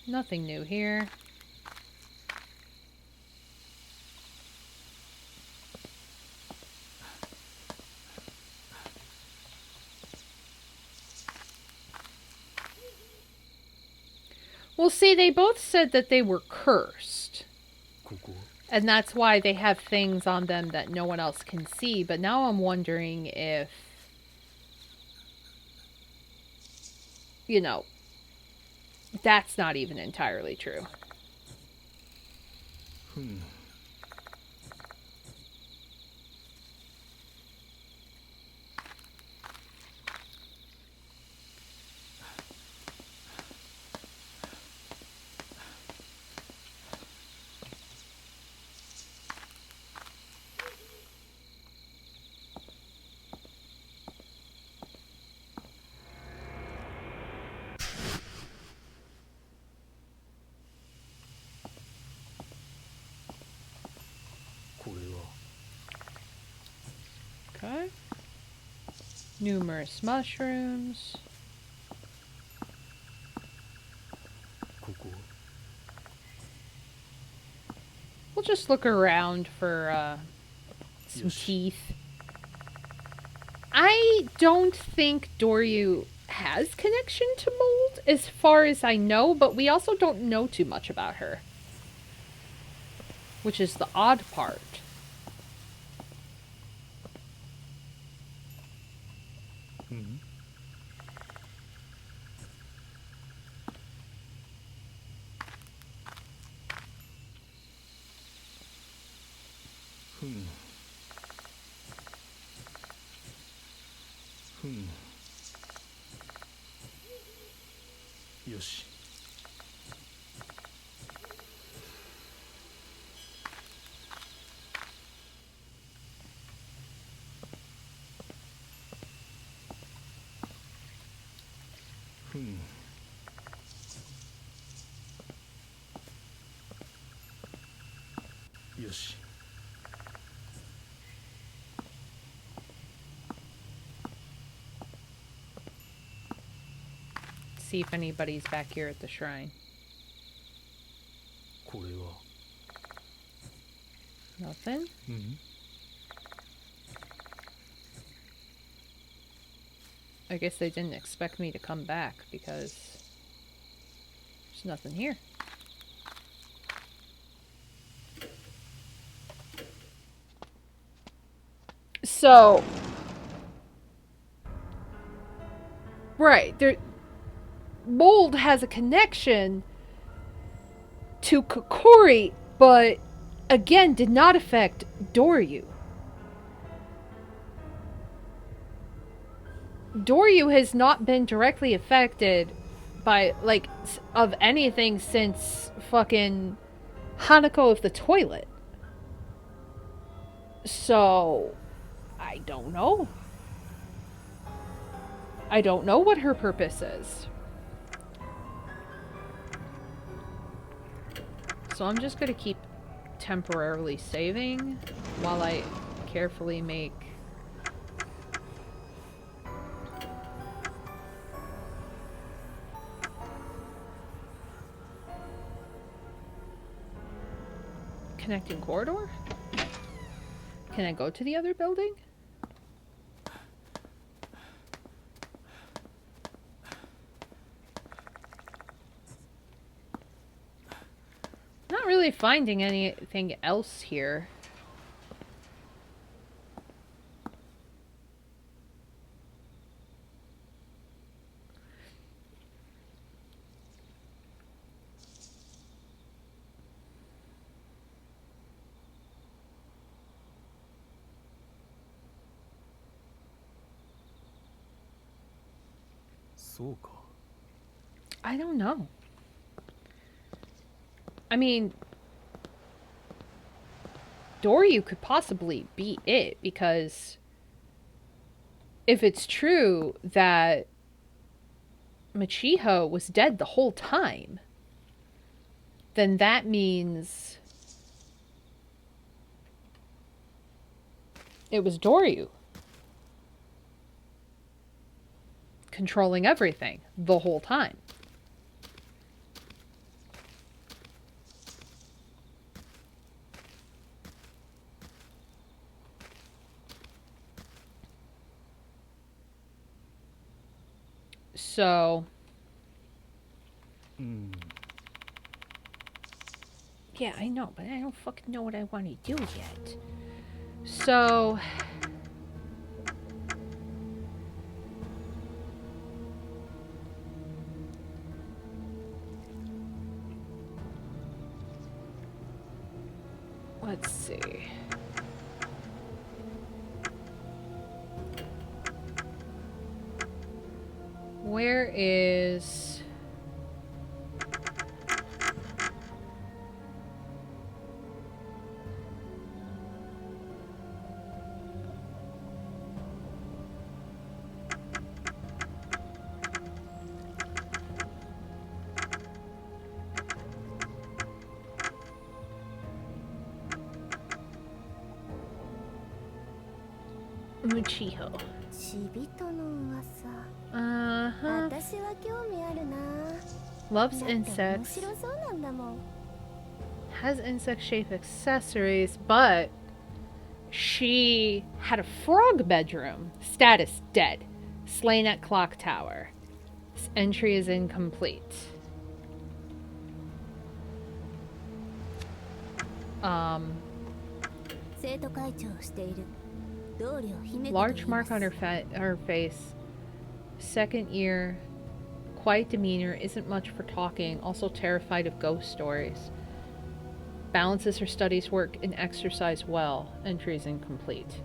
Nothing new here. Well, see, they both said that they were cursed. And that's why they have things on them that no one else can see. But now I'm wondering if, you know, that's not even entirely true. Numerous mushrooms. ここ We'll just look around for some Yoshi. teeth. I don't think Doryu has connection to mold, as far as I know, but we also don't know too much about her. Which is the odd part. Mm-hmm. Yoshi. Yoshi. See if anybody's back here at the shrine. これは Nothing? I guess they didn't expect me to come back because there's nothing here. So, right, there, mold has a connection to Kokori, but again did not affect Doryu. Doryu has not been directly affected by, like, of anything since fucking Hanako of the toilet. So, I don't know. I don't know what her purpose is. So I'm just gonna keep temporarily saving while I carefully make connecting corridor? Can I go to the other building? Not really finding anything else here. So ka. I don't know. I mean, Doryu could possibly be it, because if it's true that Michiho was dead the whole time, then that means it was Doryu controlling everything the whole time. So, yeah, I know, but I don't fucking know what I want to do yet. So, let's see. Where is... Muchiho. ちびとの噂 Uh-huh. 私は興味あるな Loves だって面 insects. 白そうなんだもん Has insect-shaped accessories, but she had a frog bedroom. Status dead. Slain at clock tower. This entry is incomplete. Um, 生徒会長をしている同僚姫子と large 言いま mark す on her face. Second year. Quiet demeanor. Isn't much for talking. Also terrified of ghost stories. Balances her studies, work, and exercise well. Entry is incomplete.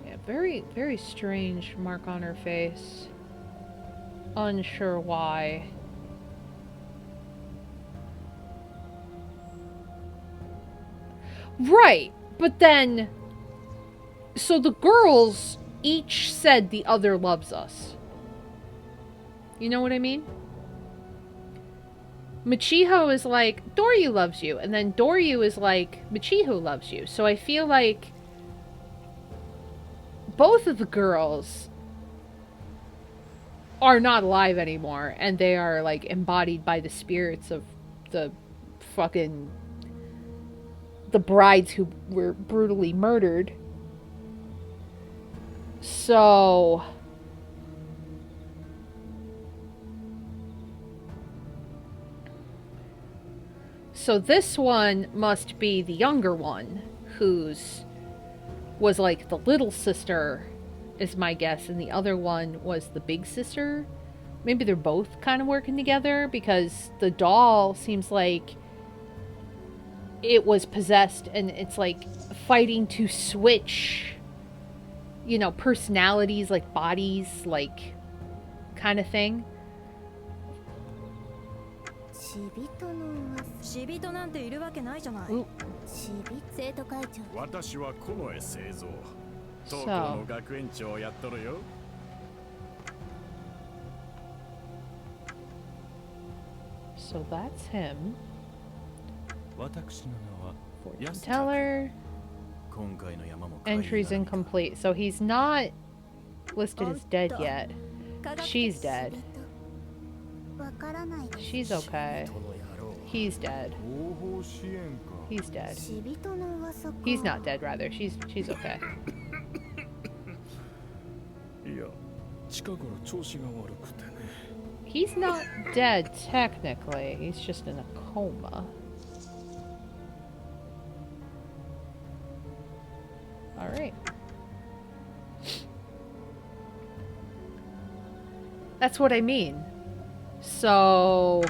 Yeah, very, very strange mark on her face. Unsure why. Right, but then... So the girls each said the other loves us. You know what I mean? Michiho is like, Doryu loves you. And then Doryu is like, Michiho loves you. So I feel like both of the girls are not alive anymore. And they are like embodied by the spirits of the fucking... the brides who were brutally murdered. So... So this one must be the younger one, whose was like the little sister, is my guess, and the other one was the big sister. Maybe they're both kind of working together, because the doll seems like it was possessed and it's like fighting to switch, you know, personalities, like bodies, like kind of thing. ちびとの噂死人なんているわけないじゃない。Ooh, ちび生徒会長私は近衛製造当校 so の学園長をやっとるよ so that's him. 私の名は Fortune 安田 teller. 今回の山も Entries incomplete. So he's not listed as dead yet. 科学的 She's dead. 死人わからないです She's okay. この野郎 He's dead. 後方支援か He's dead. ちびとの噂か He's not dead, rather. She's okay. いや近頃調子が悪くてね He's not dead technically. He's just in a coma. All right. That's what I mean. So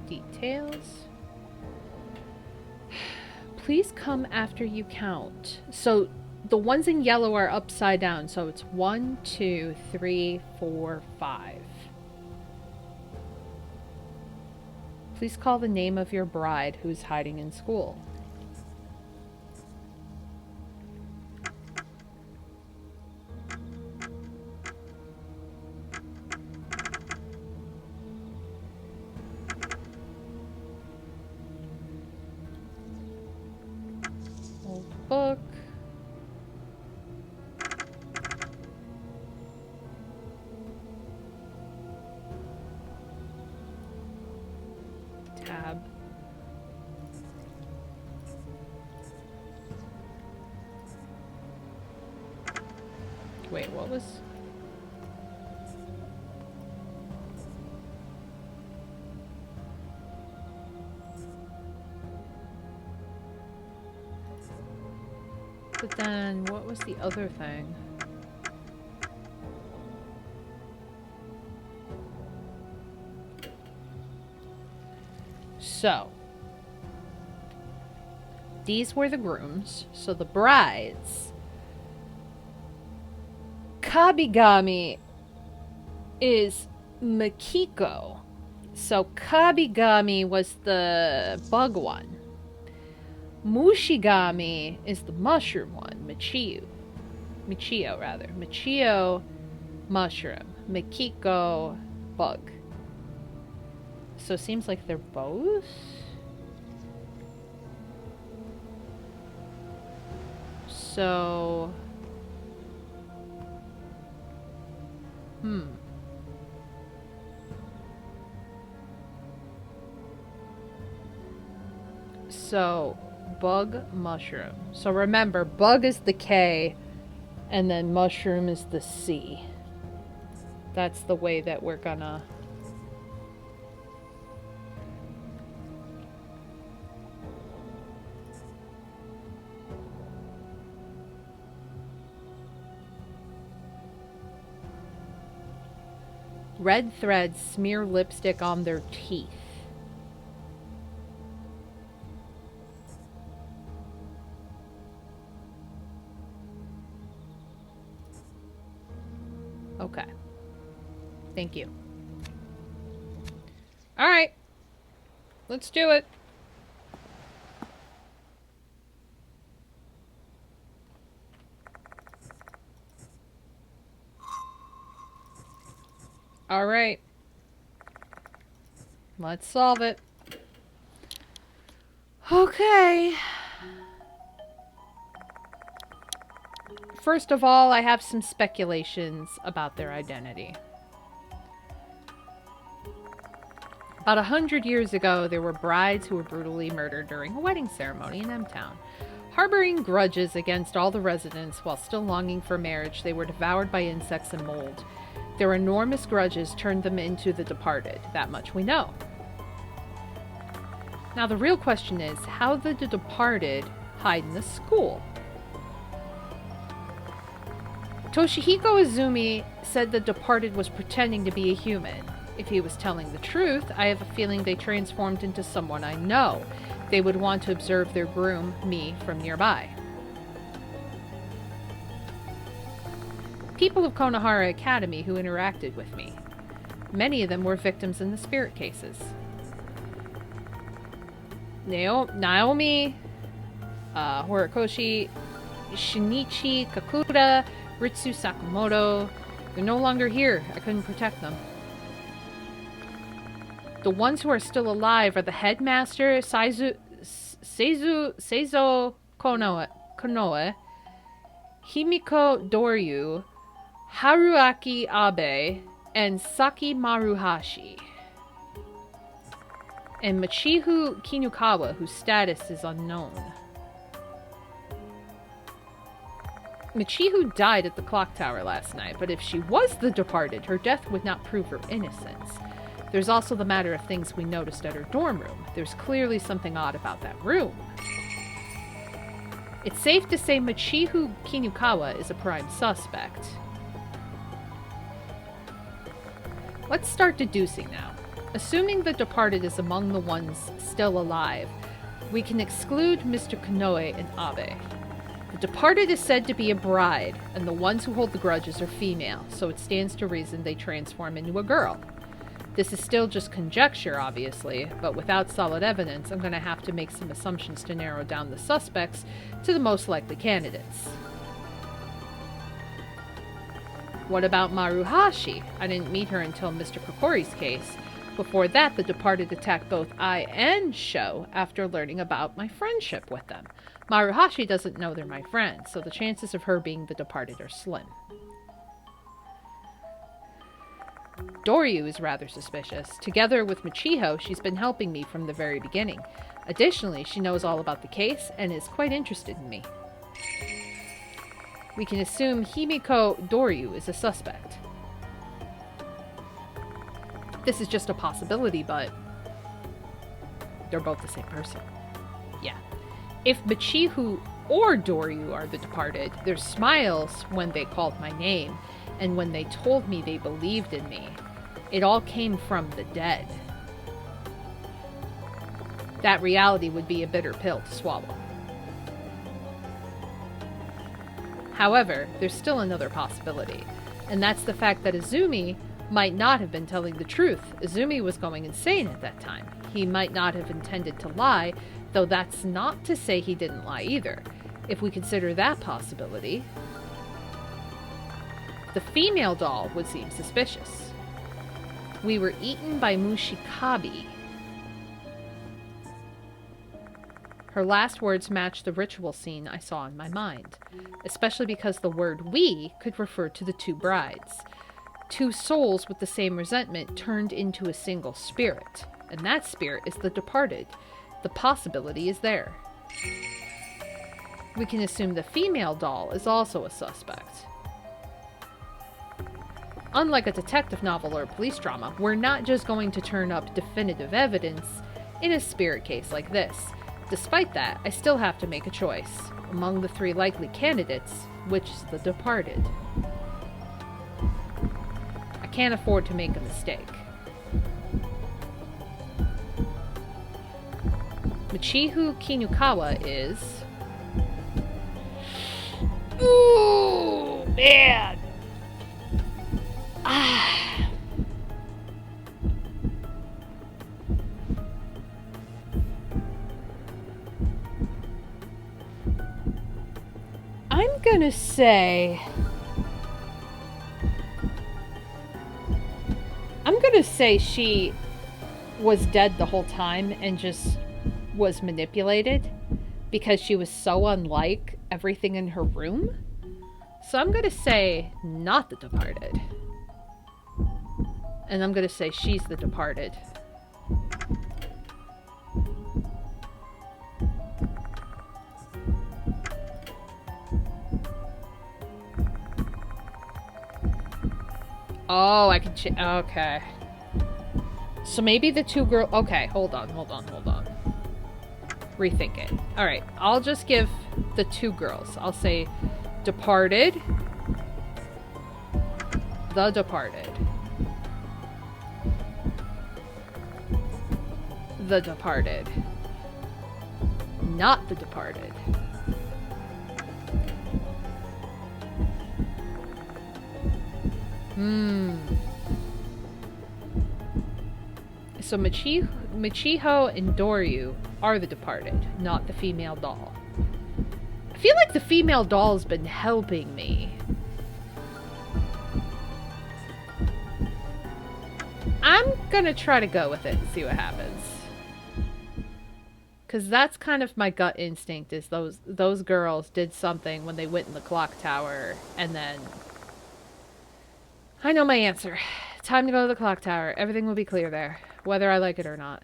details. Please come after you count. So the ones in yellow are upside down. So it's 1, 2, 3, 4, 5. Please call the name of your bride who's hiding in school. Old book. Tab. Wait, what was... But then, what was the other thing? So, these were the grooms. So the brides. Kabigami is Makiko. So Kabigami was the bug one. Mushigami is the mushroom one. Michio rather. Michio mushroom. Mikiko, bug. So it seems like they're both? So... So, bug, mushroom. So remember, bug is the K, and then mushroom is the C. That's the way that we're gonna... Red threads smear lipstick on their teeth. Okay. Thank you. All right. Let's do it. All right. Let's solve it. Okay. First of all, I have some speculations about their identity. About 100 years ago, there were brides who were brutally murdered during a wedding ceremony in M-Town. Harboring grudges against all the residents while still longing for marriage, they were devoured by insects and mold. Their enormous grudges turned them into the departed. That much we know. Now the real question is, how did the departed hide in the school? Toshihiko Izumi said the departed was pretending to be a human. If he was telling the truth, I have a feeling they transformed into someone I know. They would want to observe their groom, me, from nearby. People of Konohara Academy who interacted with me. Many of them were victims in the spirit cases. Naomi, Horikoshi, Shinichi Kakura, Ritsu Sakamoto. They're no longer here. I couldn't protect them. The ones who are still alive are the headmaster, Seizo Konoe, Himiko Doryu, Haruaki Abe, and Saki Maruhashi. And Michihu Kinukawa, whose status is unknown. Michihu died at the clock tower last night, but if she was the departed, her death would not prove her innocence. There's also the matter of things we noticed at her dorm room. There's clearly something odd about that room. It's safe to say Michihu Kinukawa is a prime suspect. Let's start deducing now. Assuming the departed is among the ones still alive, we can exclude Mr. Konoe and Abe. The departed is said to be a bride, and the ones who hold the grudges are female, so it stands to reason they transform into a girl. This is still just conjecture, obviously, but without solid evidence, I'm going to have to make some assumptions to narrow down the suspects to the most likely candidates. What about Maruhashi? I didn't meet her until Mr. Kokori's case. Before that, the departed attacked both I and Sho after learning about my friendship with them. Maruhashi doesn't know they're my friends, so the chances of her being the departed are slim. Doryu is rather suspicious. Together with Michiho, she's been helping me from the very beginning. Additionally, she knows all about the case and is quite interested in me. We can assume Himiko Doryu is a suspect. This is just a possibility, but they're both the same person. Yeah. If Michihu or Doryu are the departed, their smiles when they called my name, and when they told me they believed in me, it all came from the dead. That reality would be a bitter pill to swallow. However, there's still another possibility, and that's the fact that Izumi might not have been telling the truth. Izumi was going insane at that time. He might not have intended to lie, though that's not to say he didn't lie either. If we consider that possibility... The female doll would seem suspicious. We were eaten by Mushikabi. Her last words matched the ritual scene I saw in my mind, especially because the word we could refer to the two brides. Two souls with the same resentment turned into a single spirit, and that spirit is the departed. The possibility is there. We can assume the female doll is also a suspect. Unlike a detective novel or a police drama, we're not just going to turn up definitive evidence in a spirit case like this. Despite that, I still have to make a choice. Among the three likely candidates, which is the departed? I can't afford to make a mistake. Michihu Kinukawa is... Ooh, man! Ah. I'm gonna say... she was dead the whole time and just was manipulated because she was so unlike everything in her room. So I'm gonna say not the departed. And I'm gonna say she's the departed. Oh, I can okay. So maybe the two girls... Okay, hold on. Rethink it. Alright, I'll just give the two girls. I'll say departed. The departed. The departed. Not the departed. So Michiho and Doryu are the departed, not the female doll. I feel like the female doll's been helping me. I'm gonna try to go with it and see what happens. Because that's kind of my gut instinct, is those girls did something when they went in the clock tower, and then... I know my answer. Time to go to the clock tower. Everything will be clear there, whether I like it or not.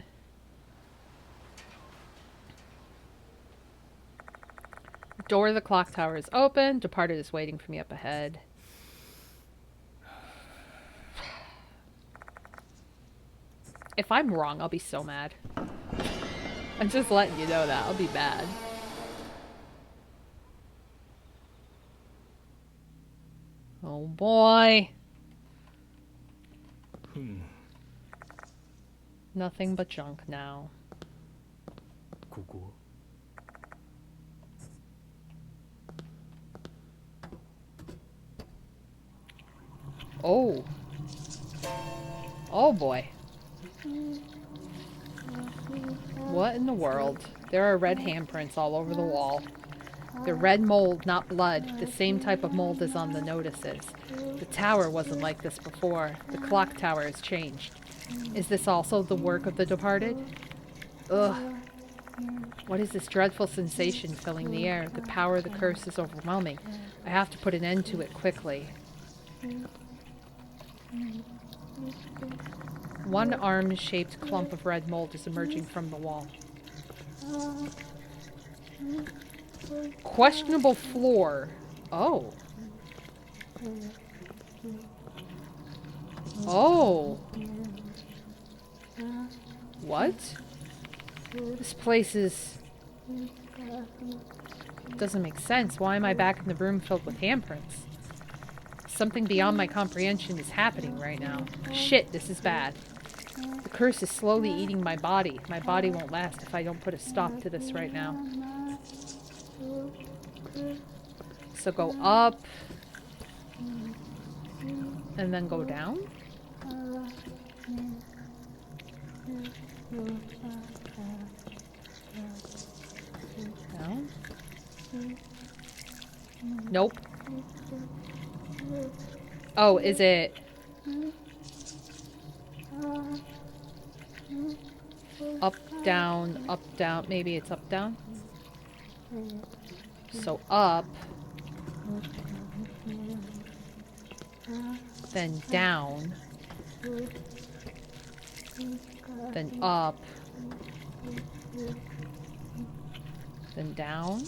Door of the clock tower is open. Departed is waiting for me up ahead. If I'm wrong, I'll be so mad. I'm just letting you know that. I'll be mad. Oh boy. Nothing but junk now. ここ Oh. Oh boy. What in the world? There are red handprints all over the wall. They're red mold, not blood. The same type of mold as on the notices. The tower wasn't like this before. The clock tower has changed. Is this also the work of the departed? Ugh. What is this dreadful sensation filling the air? The power of the curse is overwhelming. I have to put an end to it quickly. One arm-shaped clump of red mold is emerging from the wall. Questionable floor. Oh. Oh. What? This place is... doesn't make sense. Why am I back in the room filled with handprints? Something beyond my comprehension is happening right now. Shit, this is bad. The curse is slowly eating my body. My body won't last if I don't put a stop to this right now. So go up. And then go down? Down? Nope. Oh, is it... up, down. Maybe it's up, down? So up. Then down. Then up. Then down.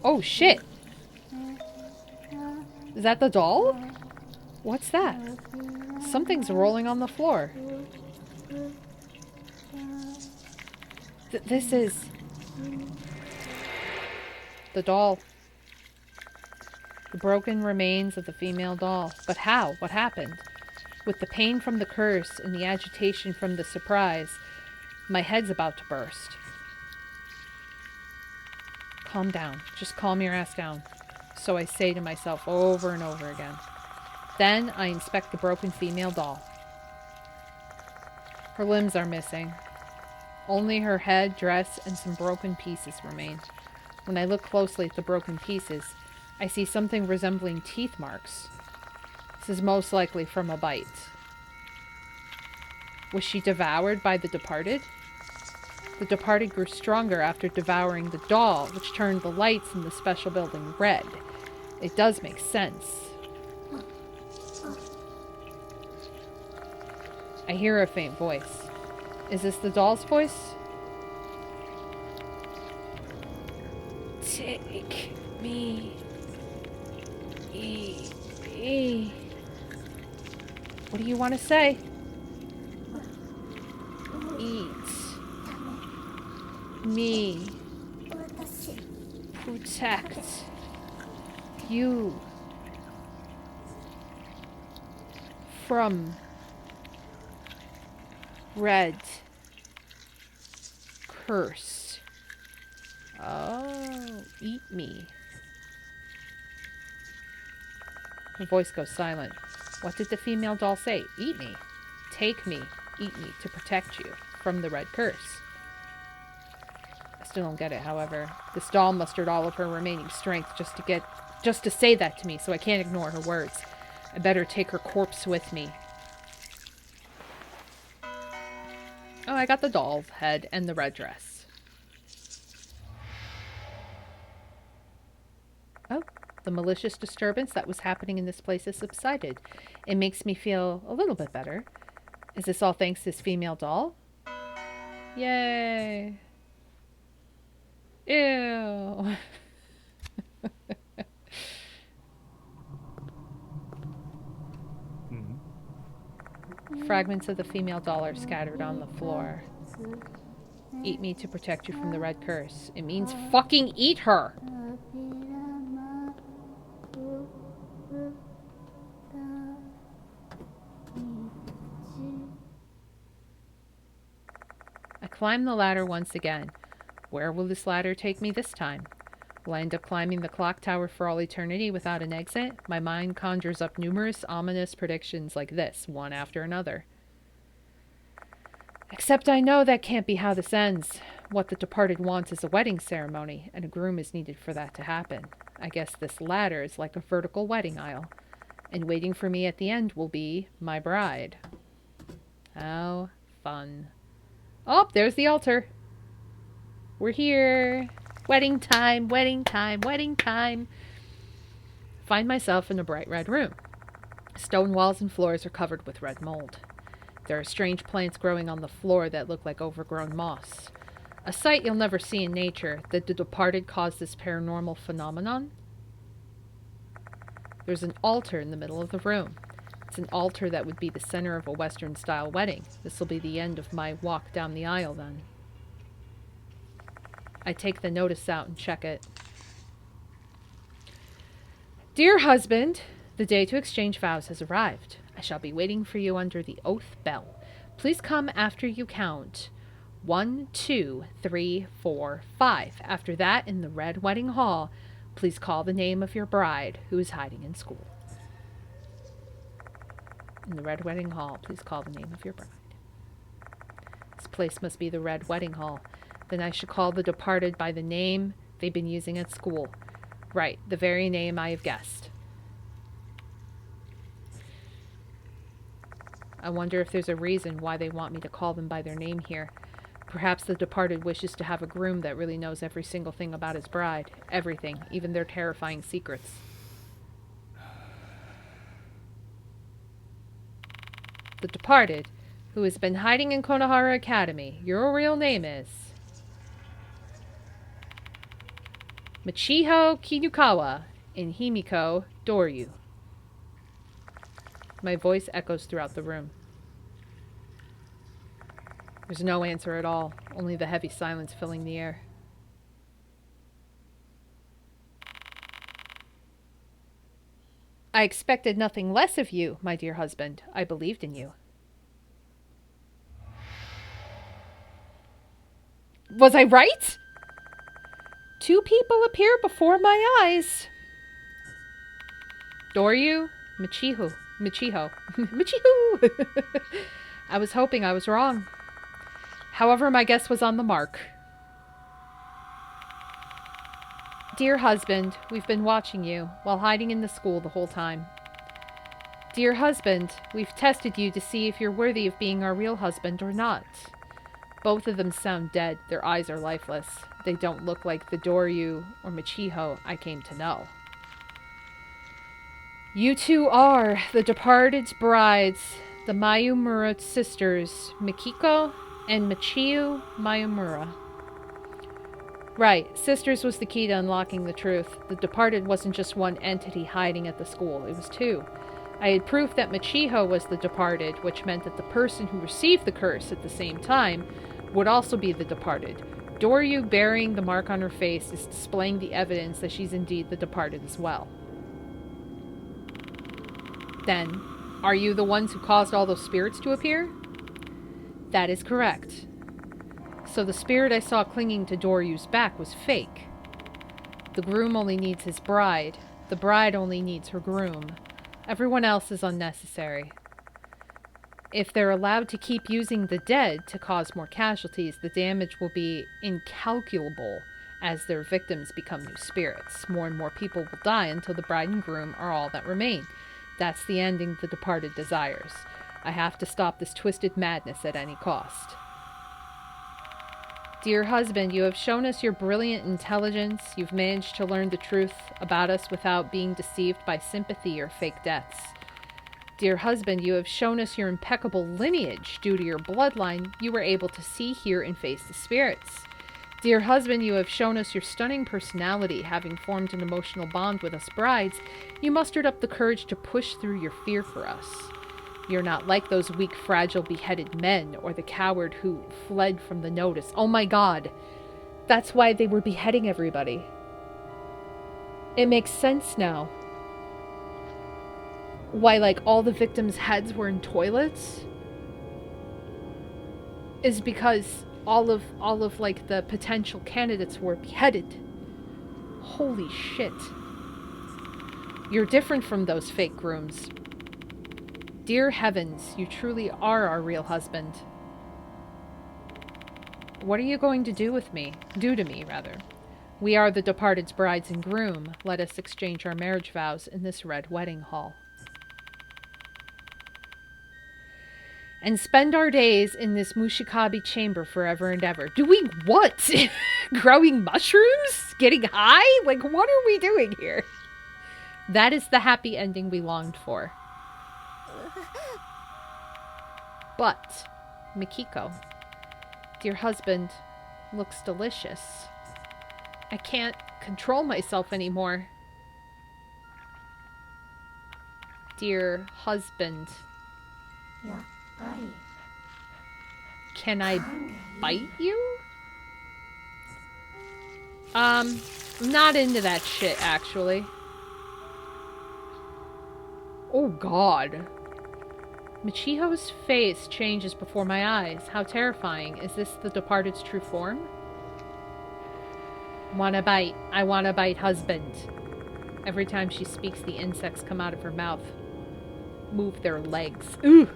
Oh shit! Is that the doll? What's that? Something's rolling on the floor. This is... the doll. The broken remains of the female doll. But how? What happened? With the pain from the curse and the agitation from the surprise, my head's about to burst. Calm down. Just calm your ass down. So I say to myself over and over again. Then I inspect the broken female doll. Her limbs are missing. Only her head, dress, and some broken pieces remain. When I look closely at the broken pieces, I see something resembling teeth marks. This is most likely from a bite. Was she devoured by the departed? The departed grew stronger after devouring the doll, which turned the lights in the special building red. It does make sense. I hear a faint voice. Is this the doll's voice? Take me. Eat me. What do you want to say? Eat me. Protect you from red curse. Oh, eat me. Her voice goes silent. What did the female doll say? Eat me. Take me. Eat me to protect you from the red curse. I still don't get it, however. This doll mustered all of her remaining strength just to say that to me, so I can't ignore her words. I better take her corpse with me. Oh, I got the doll head and the red dress. Oh, the malicious disturbance that was happening in this place has subsided. It makes me feel a little bit better. Is this all thanks to this female doll? Yay. Ew. Fragments of the female doll are scattered on the floor. Eat me to protect you from the red curse. It means fucking eat her! I climb the ladder once again. Where will this ladder take me this time? Will I end up climbing the clock tower for all eternity without an exit? My mind conjures up numerous ominous predictions like this, one after another. Except I know that can't be how this ends. What the departed wants is a wedding ceremony, and a groom is needed for that to happen. I guess this ladder is like a vertical wedding aisle, and waiting for me at the end will be my bride. How fun. Oh, there's the altar. We're here. Wedding time, wedding time, wedding time. Find myself in a bright red room. Stone walls and floors are covered with red mold. There are strange plants growing on the floor that look like overgrown moss. A sight you'll never see in nature. Did the departed cause this paranormal phenomenon? There's an altar in the middle of the room. It's an altar that would be the center of a Western-style wedding. This will be the end of my walk down the aisle then. I take the notice out and check it. Dear husband, the day to exchange vows has arrived. I shall be waiting for you under the oath bell. Please come after you count 1, 2, 3, 4, 5. After that, in the red wedding hall, please call the name of your bride who is hiding in school. In the red wedding hall, please call the name of your bride. This place must be the red wedding hall. Then I should call the departed by the name they've been using at school. Right, the very name I have guessed. I wonder if there's a reason why they want me to call them by their name here. Perhaps the departed wishes to have a groom that really knows every single thing about his bride. Everything, even their terrifying secrets. The departed, who has been hiding in Konohara Academy. Your real name is... Michiho Kinukawa in Himiko Doryu. My voice echoes throughout the room. There's no answer at all, only the heavy silence filling the air. I expected nothing less of you, my dear husband. I believed in you. Was I right? 2 people appear before my eyes. Doryu, Michiho. Michiho. I was hoping I was wrong. However, my guess was on the mark. Dear husband, we've been watching you while hiding in the school the whole time. Dear husband, we've tested you to see if you're worthy of being our real husband or not. Both of them sound dead. Their eyes are lifeless. They don't look like the Doryu or Michiho I came to know. You two are the departed's brides, the Mayumura sisters, Mikiko and Michiyo Mayumura. Right, sisters was the key to unlocking the truth. The departed wasn't just one entity hiding at the school, it was 2. I had proof that Michiho was the departed, which meant that the person who received the curse at the same time would also be the departed. Doryu bearing the mark on her face is displaying the evidence that she's indeed the departed as well. Then, are you the ones who caused all those spirits to appear? That is correct. So the spirit I saw clinging to Doryu's back was fake. The groom only needs his bride. The bride only needs her groom. Everyone else is unnecessary. If they're allowed to keep using the dead to cause more casualties, the damage will be incalculable as their victims become new spirits. More and more people will die until the bride and groom are all that remain. That's the ending the departed desires. I have to stop this twisted madness at any cost. Dear husband, you have shown us your brilliant intelligence. You've managed to learn the truth about us without being deceived by sympathy or fake deaths. Dear husband, you have shown us your impeccable lineage. Due to your bloodline, you were able to see, hear, and face the spirits. Dear husband, you have shown us your stunning personality. Having formed an emotional bond with us brides, you mustered up the courage to push through your fear for us. You're not like those weak, fragile, beheaded men, or the coward who fled from the notice. Oh my god. That's why they were beheading everybody. It makes sense now. Why, like, all the victims' heads were in toilets? Is because all of like, the potential candidates were beheaded. Holy shit. You're different from those fake grooms. Dear heavens, you truly are our real husband. What are you going to do with me? Do to me, rather. We are the departed's brides and groom. Let us exchange our marriage vows in this red wedding hall. And spend our days in this Mushikabi chamber forever and ever. Doing what? Growing mushrooms? Getting high? Like, what are we doing here? That is the happy ending we longed for. But, Mikiko, dear husband, looks delicious. I can't control myself anymore. Dear husband. Can I bite you? I'm not into that shit, actually. Oh god. Michiho's face changes before my eyes. How terrifying. Is this the departed's true form? Wanna bite. I wanna bite husband. Every time she speaks, the insects come out of her mouth. Move their legs. Ooh!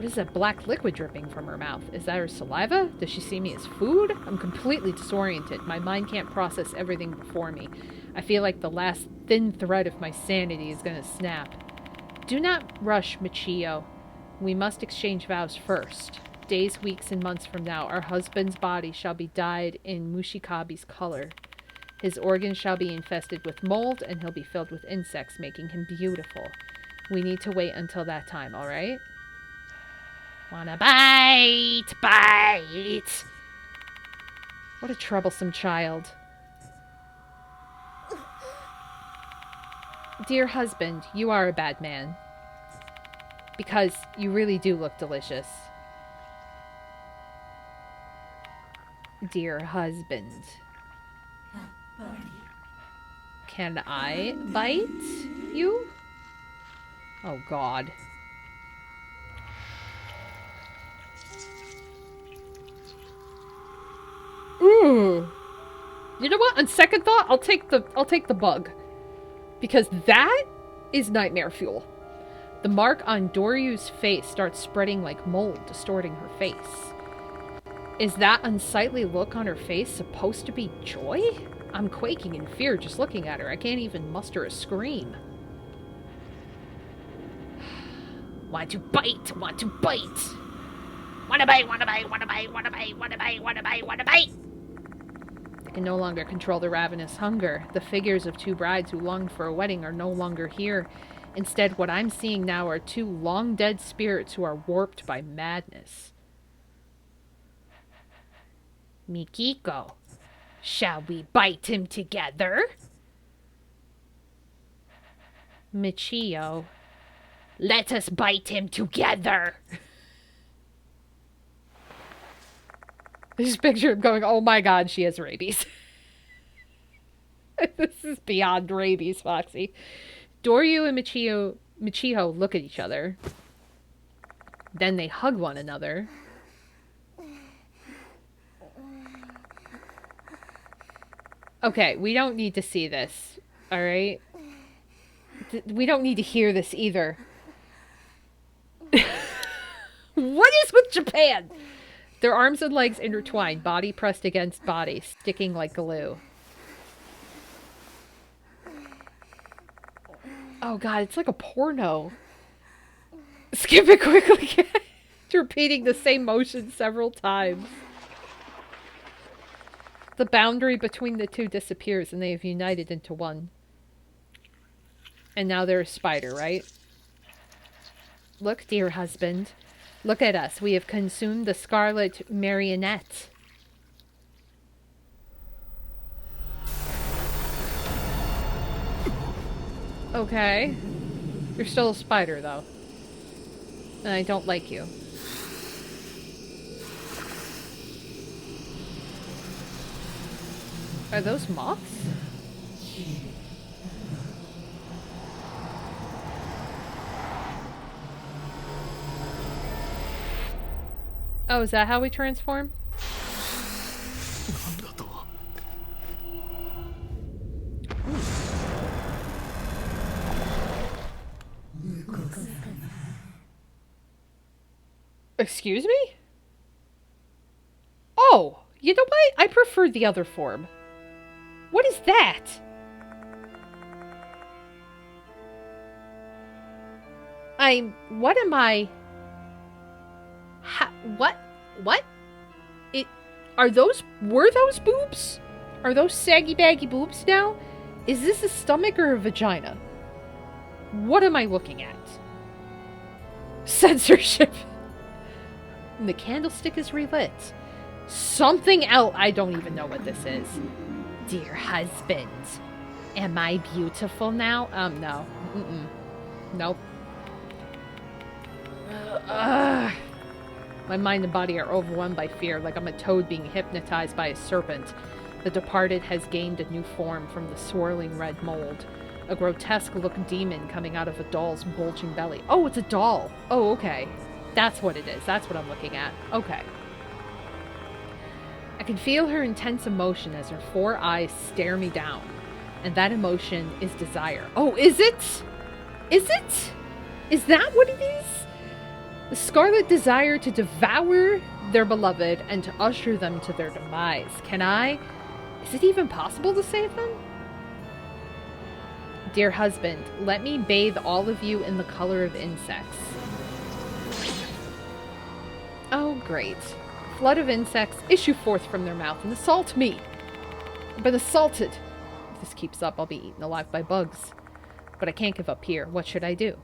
What is that black liquid dripping from her mouth? Is that her saliva? Does she see me as food? I'm completely disoriented. My mind can't process everything before me. I feel like the last thin thread of my sanity is gonna snap. Do not rush, Michio. We must exchange vows first. Days, weeks, and months from now, our husband's body shall be dyed in Mushikabi's color. His organs shall be infested with mold, and he'll be filled with insects, making him beautiful. We need to wait until that time, alright? Wanna bite? Bite! What a troublesome child. Dear husband, you are a bad man. Because you really do look delicious. Dear husband. Can I bite you? Oh God. Ooh. You know what? On second thought, I'll take the bug. Because that is nightmare fuel. The mark on Doryu's face starts spreading like mold, distorting her face. Is that unsightly look on her face supposed to be joy? I'm quaking in fear just looking at her. I can't even muster a scream. Want to bite, want to bite. Wanna bite, wanna bite, wanna bite, wanna bite, wanna bite, wanna bite, wanna bite. I can no longer control the ravenous hunger. The figures of two brides who longed for a wedding are no longer here. Instead, what I'm seeing now are two long-dead spirits who are warped by madness. Mikiko, shall we bite him together? Michio, let us bite him together. I just picture him going, oh my God, she has rabies. This is beyond rabies, Foxy. Doryu and Michiho look at each other. Then they hug one another. Okay, we don't need to see this, alright? We don't need to hear this either. What is with Japan? Their arms and legs intertwined, body pressed against body, sticking like glue. Oh God, it's like a porno. Skip it quickly. Repeating the same motion several times. The boundary between the two disappears and they have united into one. And now they're a spider, right? Look, dear husband. Look at us. We have consumed the scarlet marionette. Okay. You're still a spider, though. And I don't like you. Are those moths? Oh, is that how we transform? Excuse me? Oh, you know what? I prefer the other form. What is that? What am I? What? Were those boobs? Are those saggy baggy boobs now? Is this a stomach or a vagina? What am I looking at? Censorship. And the candlestick is relit. Something else. I don't even know what this is. Dear husband, am I beautiful now? No. Nope. My mind and body are overwhelmed by fear, like I'm a toad being hypnotized by a serpent. The departed has gained a new form from the swirling red mold. A grotesque-looking demon coming out of a doll's bulging belly. Oh, it's a doll. Oh, okay. That's what it is. That's what I'm looking at. Okay. I can feel her intense emotion as her 4 eyes stare me down. And that emotion is desire. Oh, is it? Is it? Is that what it is? The scarlet desire to devour their beloved and to usher them to their demise. Can I? Is it even possible to save them? Dear husband, let me bathe all of you in the color of insects. Oh, great. Flood of insects issue forth from their mouth and assault me. I've been assaulted. If this keeps up, I'll be eaten alive by bugs. But I can't give up here. What should I do?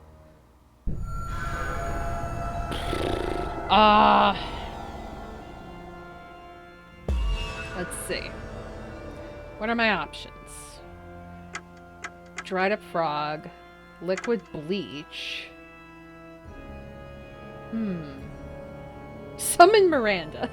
Let's see. What are my options? Dried up frog. Liquid bleach. Summon Miranda.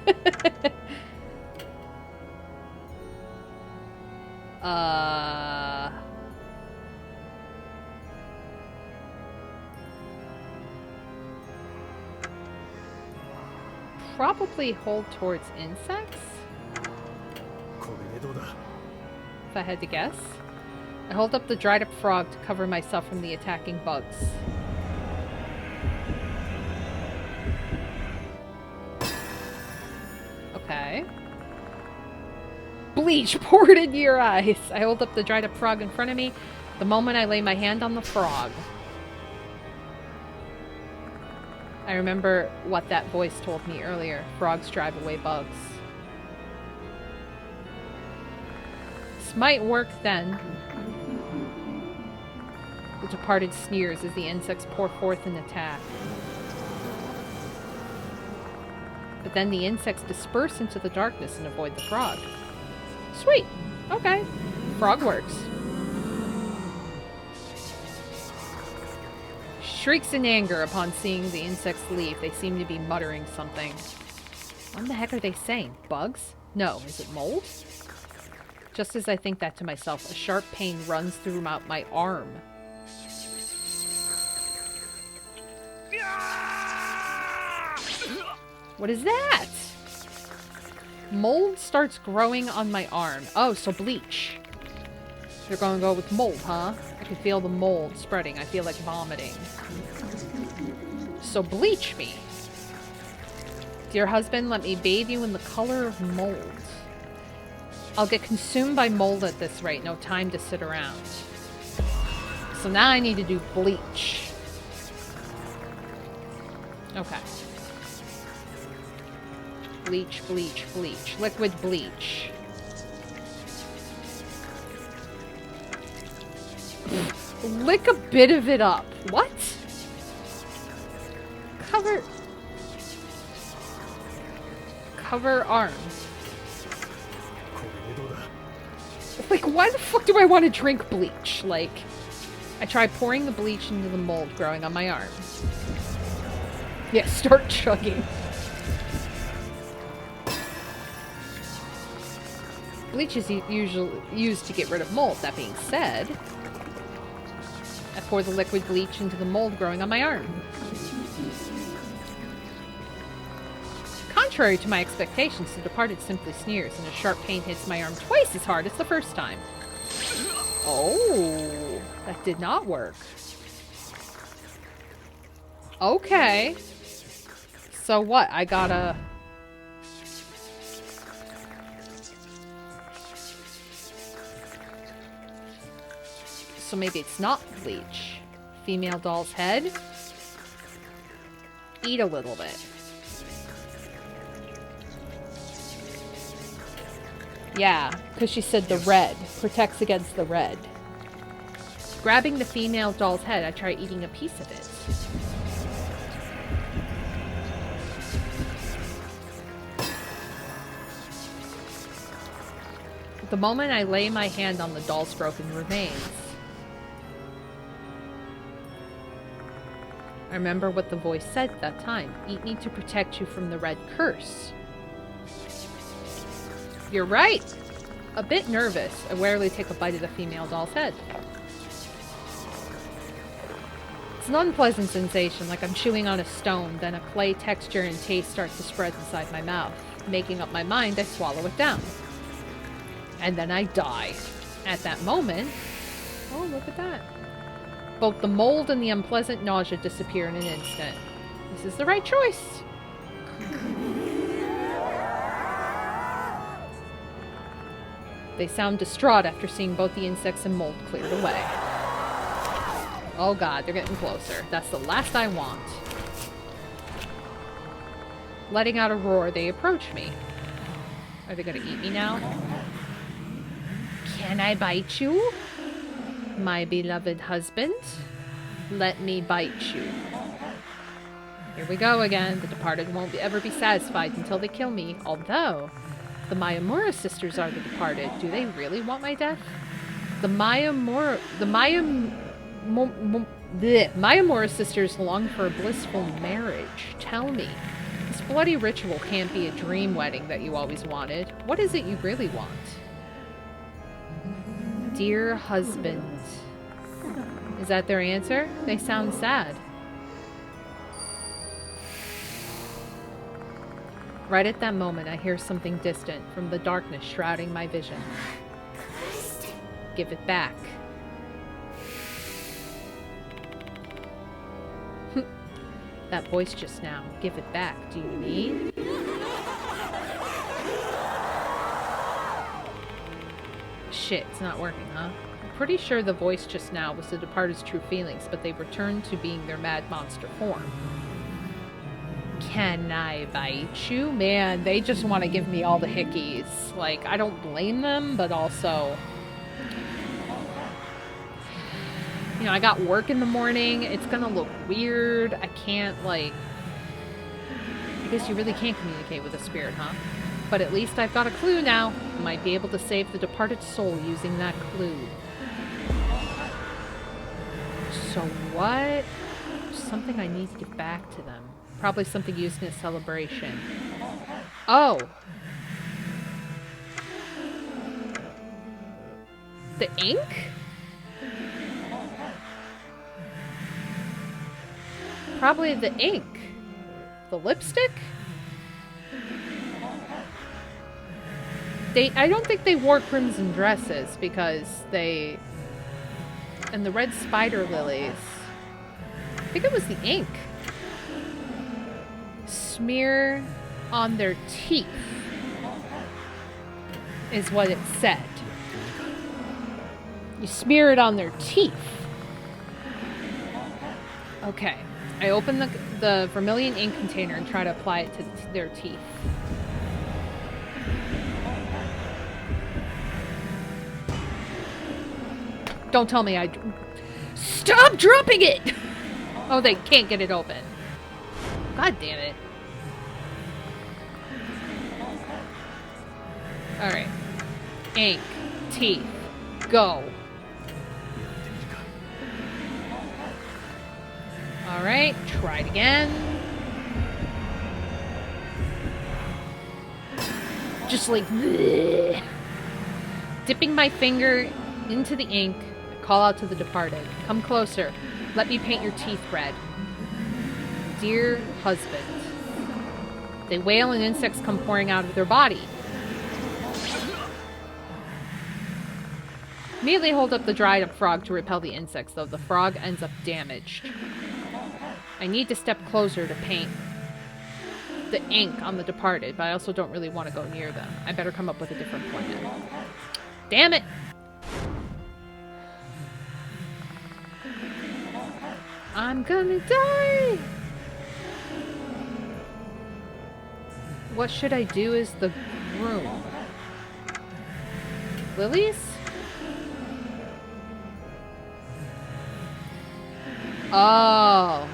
Probably hold towards insects? これでどうだ If I had to guess. I hold up the dried up frog to cover myself from the attacking bugs. Okay. Bleach poured into your eyes. I hold up the dried up frog in front of me the moment I lay my hand on the frog. I remember what that voice told me earlier. Frogs drive away bugs. This might work then. The departed sneers as the insects pour forth an attack. But then the insects disperse into the darkness and avoid the frog. Sweet. Okay. Frog works. Shrieks in anger upon seeing the insects leave. They seem to be muttering something. What the heck are they saying? Bugs? No. Is it mold? Just as I think that to myself, a sharp pain runs throughout my arm. What is that? Mold starts growing on my arm. Oh, so bleach. They're gonna go with mold, huh? I can feel the mold spreading. I feel like vomiting. So bleach me. Dear husband, let me bathe you in the color of mold. I'll get consumed by mold at this rate. No time to sit around. So now I need to do bleach. Okay. Bleach, bleach, bleach. Liquid bleach. Lick a bit of it up. What? Cover arm. これでどうだ Like, why the fuck do I want to drink bleach? Like, I try pouring the bleach into the mold growing on my arm. Yeah, start chugging. Bleach is usually used to get rid of mold. That being said, I pour the liquid bleach into the mold growing on my arm. Contrary to my expectations, the departed simply sneers, and a sharp pain hits my arm twice as hard as the first time. Oh, that did not work. Okay. So what? I gotta... So maybe it's not bleach. Female doll's head. Eat a little bit. Yeah, because she said the red. Protects against the red. Grabbing the female doll's head, I try eating a piece of it. The moment I lay my hand on the doll's broken remains, I remember what the voice said at that time. Eat me to protect you from the red curse. You're right. A bit nervous. I warily take a bite of the female doll's head. It's an unpleasant sensation, like I'm chewing on a stone. Then a clay texture and taste starts to spread inside my mouth. Making up my mind, I swallow it down. And then I die. At that moment... Oh, look at that. Both the mold and the unpleasant nausea disappear in an instant. This is the right choice. They sound distraught after seeing both the insects and mold cleared away. Oh god, they're getting closer. That's the last I want. Letting out a roar, they approach me. Are they gonna eat me now? Can I bite you? My beloved husband? Let me bite you. Here we go again. The departed won't ever be satisfied until they kill me. Although, the Mayamura sisters are the departed. Do they really want my death? The Mayamura sisters long for a blissful marriage. Tell me, this bloody ritual can't be a dream wedding that you always wanted. What is it you really want? Dear husband. Is that their answer? They sound sad. Right at that moment, I hear something distant from the darkness shrouding my vision. Give it back. That voice just now. Give it back. Do you mean? Shit, it's not working, huh? I'm pretty sure the voice just now was the departed's true feelings, but they've returned to being their mad monster form. Can I bite you? Man, they just want to give me all the hickeys. Like, I don't blame them, but also... You know, I got work in the morning. It's gonna look weird. I can't, like... I guess you really can't communicate with a spirit, huh? But at least I've got a clue now. I might be able to save the departed soul using that clue. So what? Something I need to give back to them. Probably something used in a celebration. Oh! The ink? Probably the ink. The lipstick? I don't think they wore crimson dresses because they... And the red spider lilies. I think it was the ink. Smear on their teeth is what it said. You smear it on their teeth. Okay. I open the vermilion ink container and try to apply it to their teeth. Don't tell me Stop dropping it! Oh, they can't get it open. God damn it. Alright. Ink. Teeth. Go. Alright, try it again. Just like... bleh. Dipping my finger into the ink, I call out to the departed. Come closer. Let me paint your teeth red. Dear husband. They wail and insects come pouring out of their body. Immediately hold up the dried up frog to repel the insects, though the frog ends up damaged. I need to step closer to paint the ink on the departed, but I also don't really want to go near them. I better come up with a different plan. Damn it! I'm gonna die! What should I do as the groom? Lilies? Oh.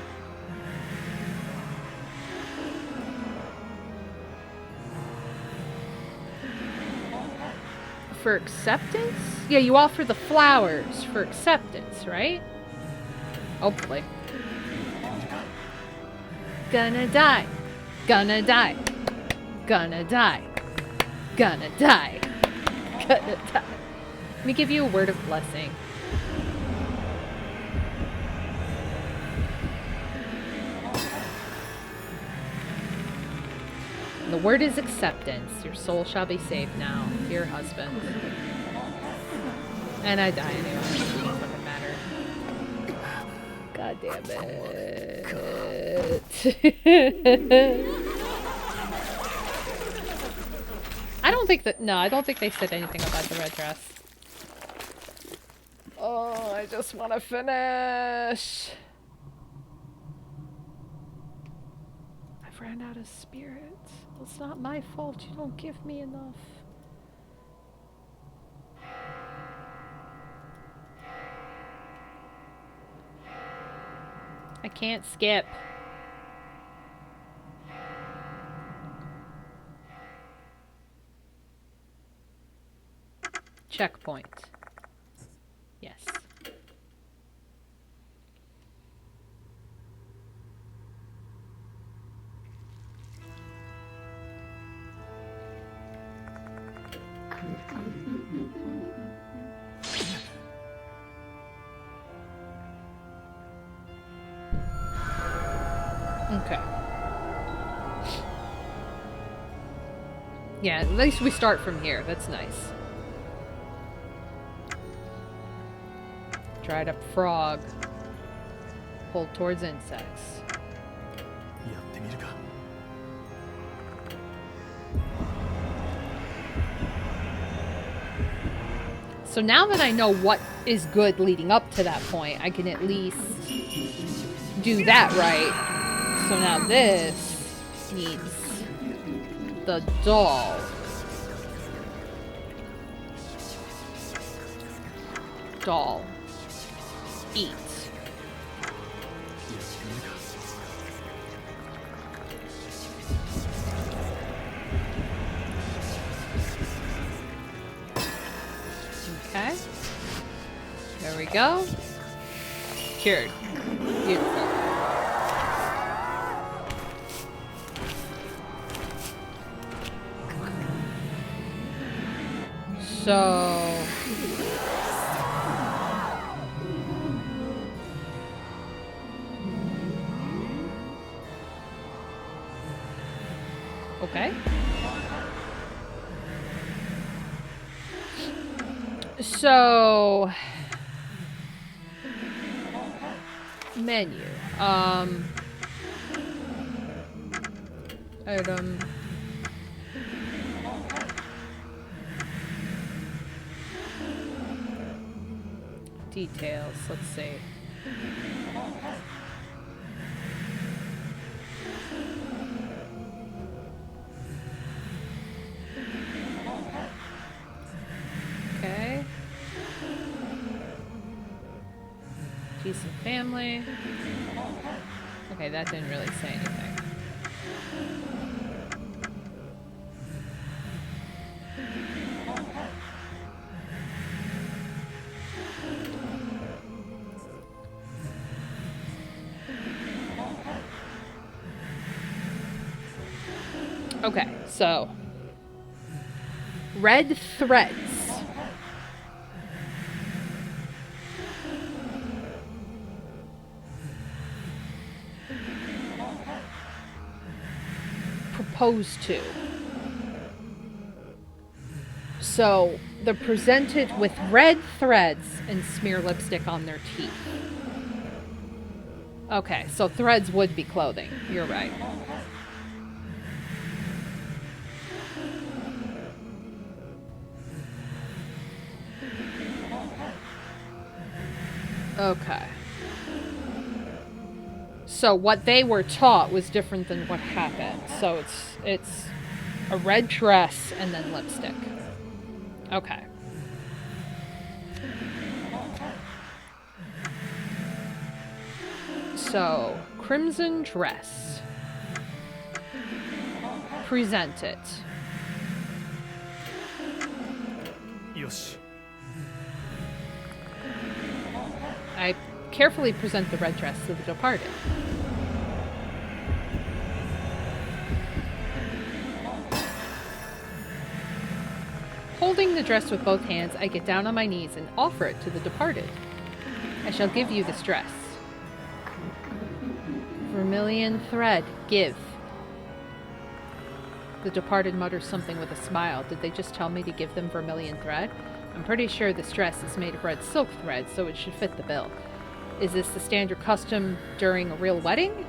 For acceptance? Yeah, you offer the flowers for acceptance, right? Hopefully. Gonna die. Gonna die. Gonna die. Gonna die. Gonna die. Let me give you a word of blessing. The word is acceptance. Your soul shall be saved now, dear husband. And I die anyway. It doesn't fucking matter. God damn it. I don't think that. No, I don't think they said anything about the red dress. Oh, I just want to finish. I've ran out of spirit. It's not my fault you don't give me enough. I can't skip. Checkpoint. Yes. Okay. Yeah, at least we start from here. That's nice. Dried up frog. Pulled towards insects. やってみるか。 So now that I know what is good leading up to that point, I can at least do that right. So now this needs the doll. Doll. Eat. Okay. There we go. Cured. Beautiful. So... Okay. So... Menu. Item... Details, let's see. Okay. Decent family. Okay, that didn't really say anything. Okay, so red threads. Proposed to. So they're presented with red threads and smear lipstick on their teeth. Okay, so threads would be clothing. You're right. Okay. So what they were taught was different than what happened. So it's a red dress and then lipstick. Okay. So, crimson dress. Present it. よし。 I carefully present the red dress to the departed. Holding the dress with both hands, I get down on my knees and offer it to the departed. I shall give you this dress. Vermilion thread, give. The departed mutters something with a smile. Did they just tell me to give them vermilion thread? I'm pretty sure this dress is made of red silk thread, so it should fit the bill. Is this the standard custom during a real wedding?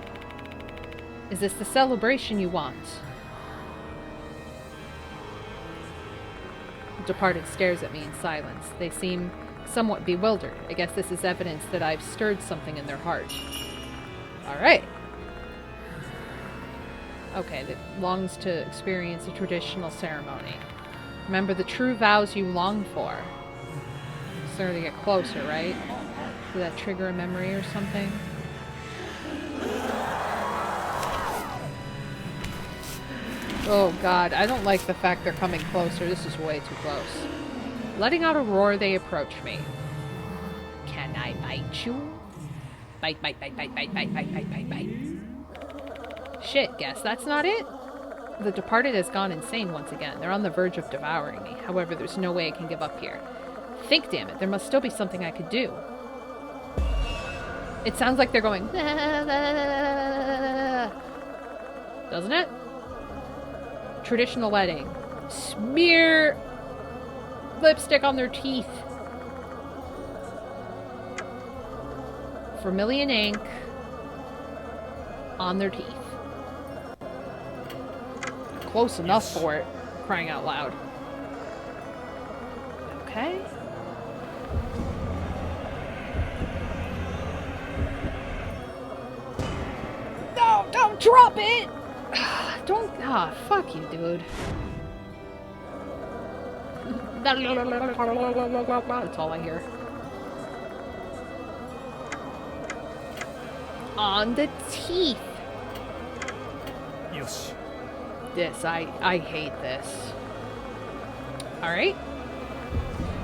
Is this the celebration you want? The departed stares at me in silence. They seem somewhat bewildered. I guess this is evidence that I've stirred something in their heart. Alright. Okay, that longs to experience a traditional ceremony. Remember the true vows you long for. Starting to get closer, right? Did that trigger a memory or something? Oh god, I don't like the fact they're coming closer. This is way too close. Letting out a roar, they approach me. Can I bite you? Bite, bite, bite, bite, bite, bite, bite, bite, bite, bite. Shit, guess that's not it? The departed has gone insane once again. They're on the verge of devouring me. However, there's no way I can give up here. Think, damn it, there must still be something I could do. It sounds like they're going... Doesn't it? Traditional wedding. Smear lipstick on their teeth. Vermilion ink on their teeth. Close enough for it, crying out loud. Okay. No, don't drop it! Don't, fuck you, dude. That's all I hear. On the teeth. Yosh. This, I hate this. Alright.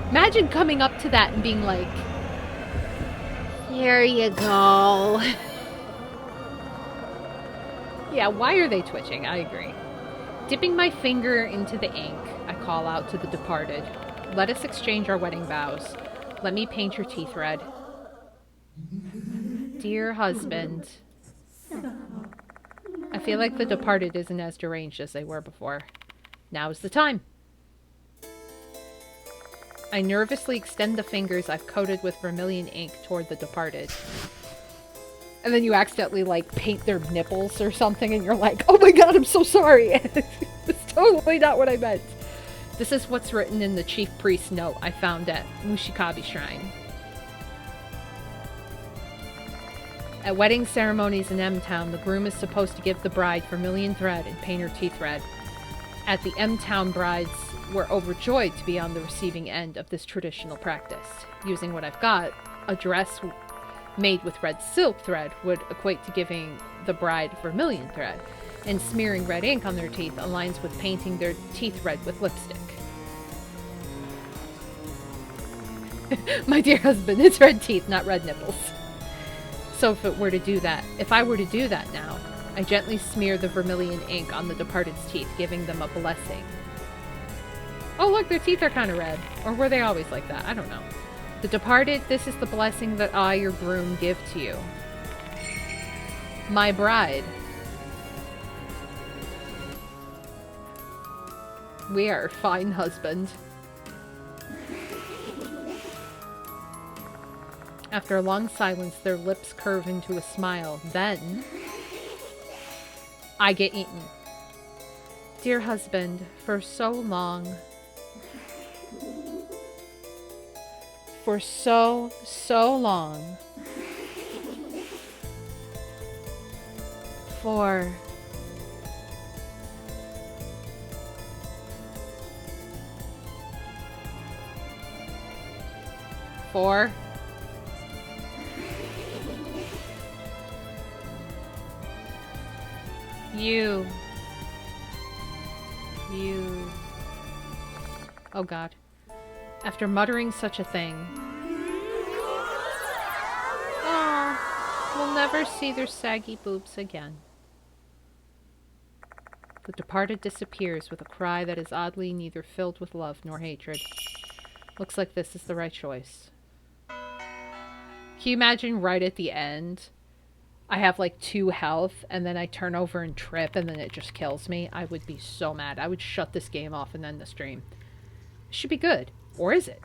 Imagine coming up to that and being like, here you go. Yeah, why are they twitching? I agree. Dipping my finger into the ink, I call out to the departed. Let us exchange our wedding vows. Let me paint your teeth red. Dear husband. I feel like the departed isn't as deranged as they were before. Now's the time. I nervously extend the fingers I've coated with vermilion ink toward the departed. And then you accidentally, like, paint their nipples or something, and you're like, oh my god, I'm so sorry! It's totally not what I meant. This is what's written in the chief priest's note I found at Mushikabi Shrine. At wedding ceremonies in M-Town, the groom is supposed to give the bride vermilion thread and paint her teeth red. At the M-Town, brides were overjoyed to be on the receiving end of this traditional practice. Using what I've got, a dress made with red silk thread would equate to giving the bride vermilion thread, and smearing red ink on their teeth aligns with painting their teeth red with lipstick. My dear husband, it's red teeth, not red nipples. So if I were to do that now, I gently smear the vermilion ink on the departed's teeth, giving them a blessing. Oh look, their teeth are kind of red. Or were they always like that? I don't know. The departed, this is the blessing that I, your groom, give to you. My bride. We are fine, husband. After a long silence, their lips curve into a smile. Then, I get eaten. Dear husband, for so long, so long, for you, oh God. After muttering such a thing, we'll never see their saggy boobs again. The departed disappears with a cry that is oddly neither filled with love nor hatred. Looks like this is the right choice. Can you imagine right at the end, I have like 2 health, and then I turn over and trip, and then it just kills me? I would be so mad. I would shut this game off and end the stream. It should be good. Or is it?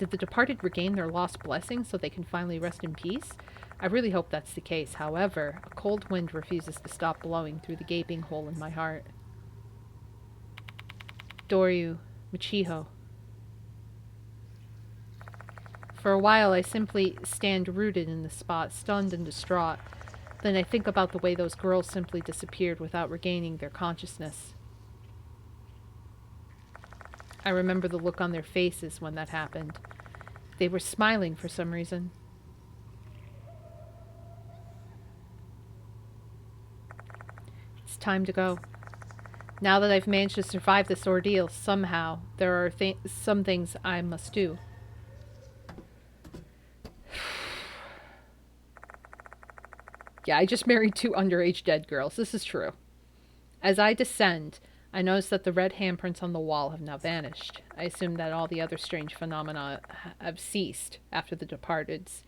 Did the departed regain their lost blessings so they can finally rest in peace? I really hope that's the case. However, a cold wind refuses to stop blowing through the gaping hole in my heart. Doryu, Michiho. For a while, I simply stand rooted in the spot, stunned and distraught. Then I think about the way those girls simply disappeared without regaining their consciousness. I remember the look on their faces when that happened. They were smiling for some reason. It's time to go. Now that I've managed to survive this ordeal, somehow, there are some things I must do. Yeah, I just married 2 underage dead girls. This is true. As I descend, I notice that the red handprints on the wall have now vanished. I assume that all the other strange phenomena have ceased after the departed's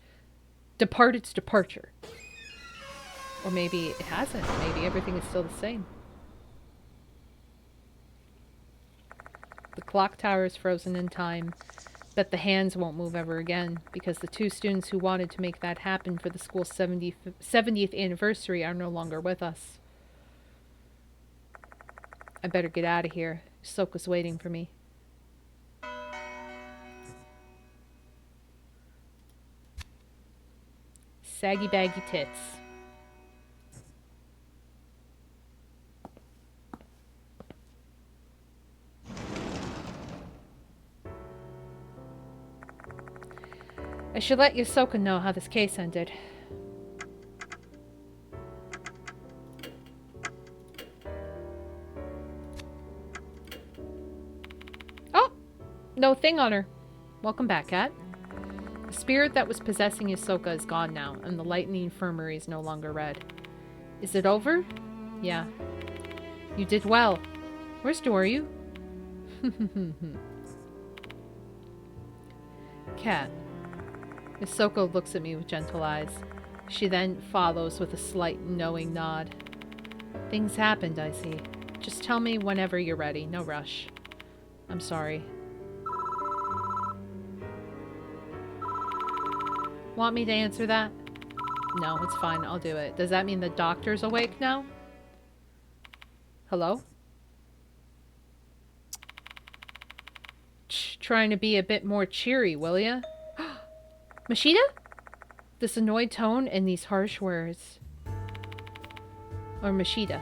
departure. Or maybe it hasn't. Maybe everything is still the same. The clock tower is frozen in time. Bet the hands won't move ever again, because the 2 students who wanted to make that happen for the school's 70th anniversary are no longer with us. I better get out of here. Soka's waiting for me. Saggy baggy tits. I should let Yosoka know how this case ended. Oh! No thing on her. Welcome back, Kat. The spirit that was possessing Yosoka is gone now, and the light in the infirmary is no longer red. Is it over? Yeah. You did well. Where's Doryu? Kat. Isoko looks at me with gentle eyes. She then follows with a slight knowing nod. Things happened, I see. Just tell me whenever you're ready. No rush. I'm sorry. Want me to answer that? No, it's fine. I'll do it. Does that mean the doctor's awake now? Hello? Trying to be a bit more cheery, will ya? Mashida? This annoyed tone and these harsh words. Or Mashida.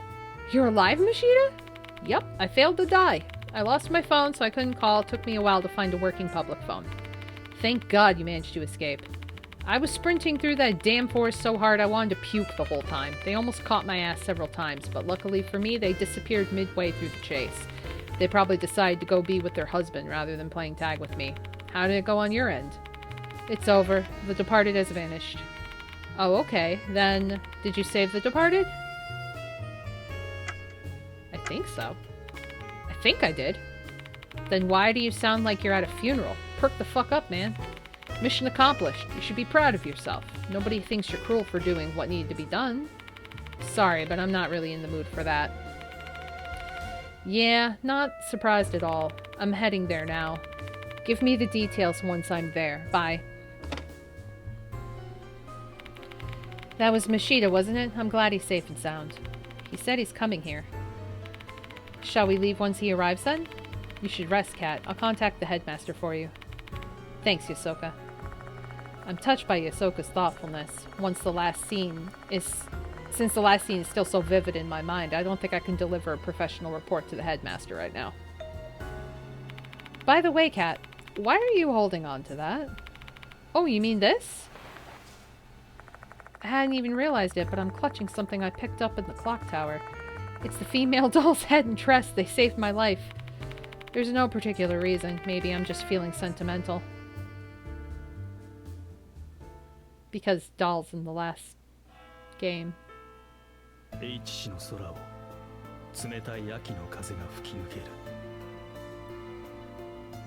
You're alive, Mashida? Yep, I failed to die. I lost my phone, so I couldn't call. It took me a while to find a working public phone. Thank God you managed to escape. I was sprinting through that damn forest so hard I wanted to puke the whole time. They almost caught my ass several times, but luckily for me, they disappeared midway through the chase. They probably decided to go be with their husband rather than playing tag with me. How did it go on your end? It's over. The departed has vanished. Oh, okay. Then, did you save the departed? I think so. I think I did. Then why do you sound like you're at a funeral? Perk the fuck up, man. Mission accomplished. You should be proud of yourself. Nobody thinks you're cruel for doing what needed to be done. Sorry, but I'm not really in the mood for that. Yeah, not surprised at all. I'm heading there now. Give me the details once I'm there. Bye. That was Mashida, wasn't it? I'm glad he's safe and sound. He said he's coming here. Shall we leave once he arrives then? You should rest, Kat. I'll contact the headmaster for you. Thanks, Yosoka. I'm touched by Yosoka's thoughtfulness. Since the last scene is still so vivid in my mind, I don't think I can deliver a professional report to the headmaster right now. By the way, Kat, why are you holding on to that? Oh, you mean this? I hadn't even realized it, but I'm clutching something I picked up in the clock tower. It's the female doll's head and tress. They saved my life. There's no particular reason. Maybe I'm just feeling sentimental. Because dolls in the last game. H 市の空を冷たい秋の風が吹き抜ける。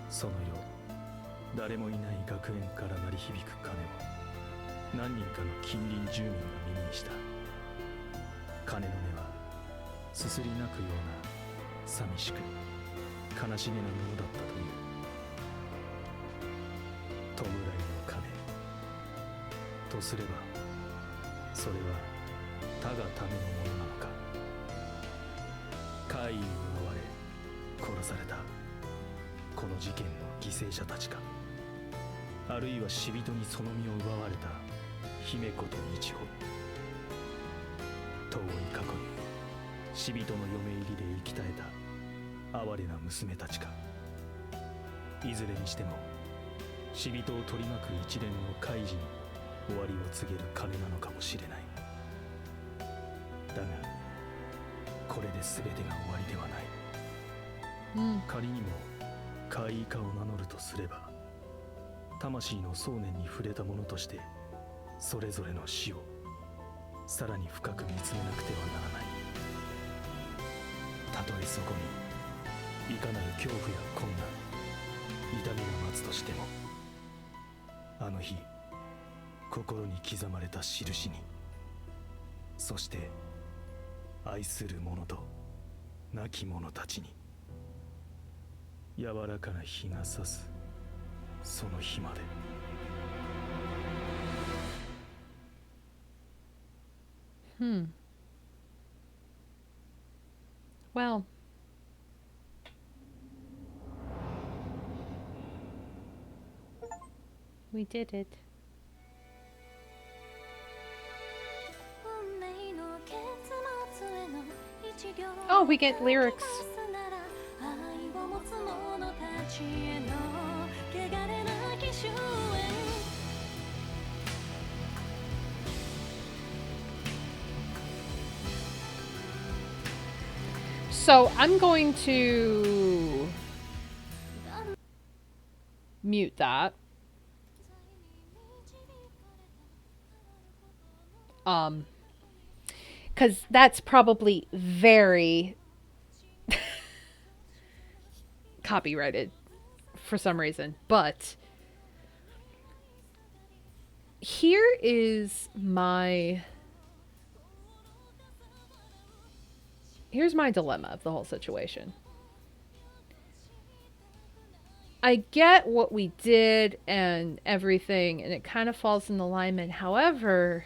その夜、誰もいない学園から鳴り響く鐘を何人かの近隣住民が耳にした。鐘の音はすすり泣くような寂しく悲しげなものだったという。とすれば、それは他がためのものなのか。怪異に奪われ殺されたこの事件の犠牲者たちか、あるいは死人にその身を奪われた姫子と日穂、遠い過去に死人の嫁入りで生き絶えた哀れな娘たちか。いずれにしても死人を取り巻く一連の怪事に終わりを告げる鐘なのかもしれない。だがこれで全てが終わりではない。仮にも怪異化を名乗るとすれば、魂の想念に触れたものとしてそれぞれの死をさらに深く見つめなくてはならない。たとえそこにいかなる恐怖や困難、痛みが待つとしても、あの日心に刻まれた印に、そして愛する者と亡き者たちに柔らかな日が差すその日まで。Well, we did it. 運命の結末への一行 Oh, we get lyrics. 愛を持つ者たちへの汚れなき終焉 So I'm going to mute that. Because that's probably very copyrighted for some reason. But here is here's my dilemma of the whole situation. I get what we did and everything, and it kind of falls in alignment. However,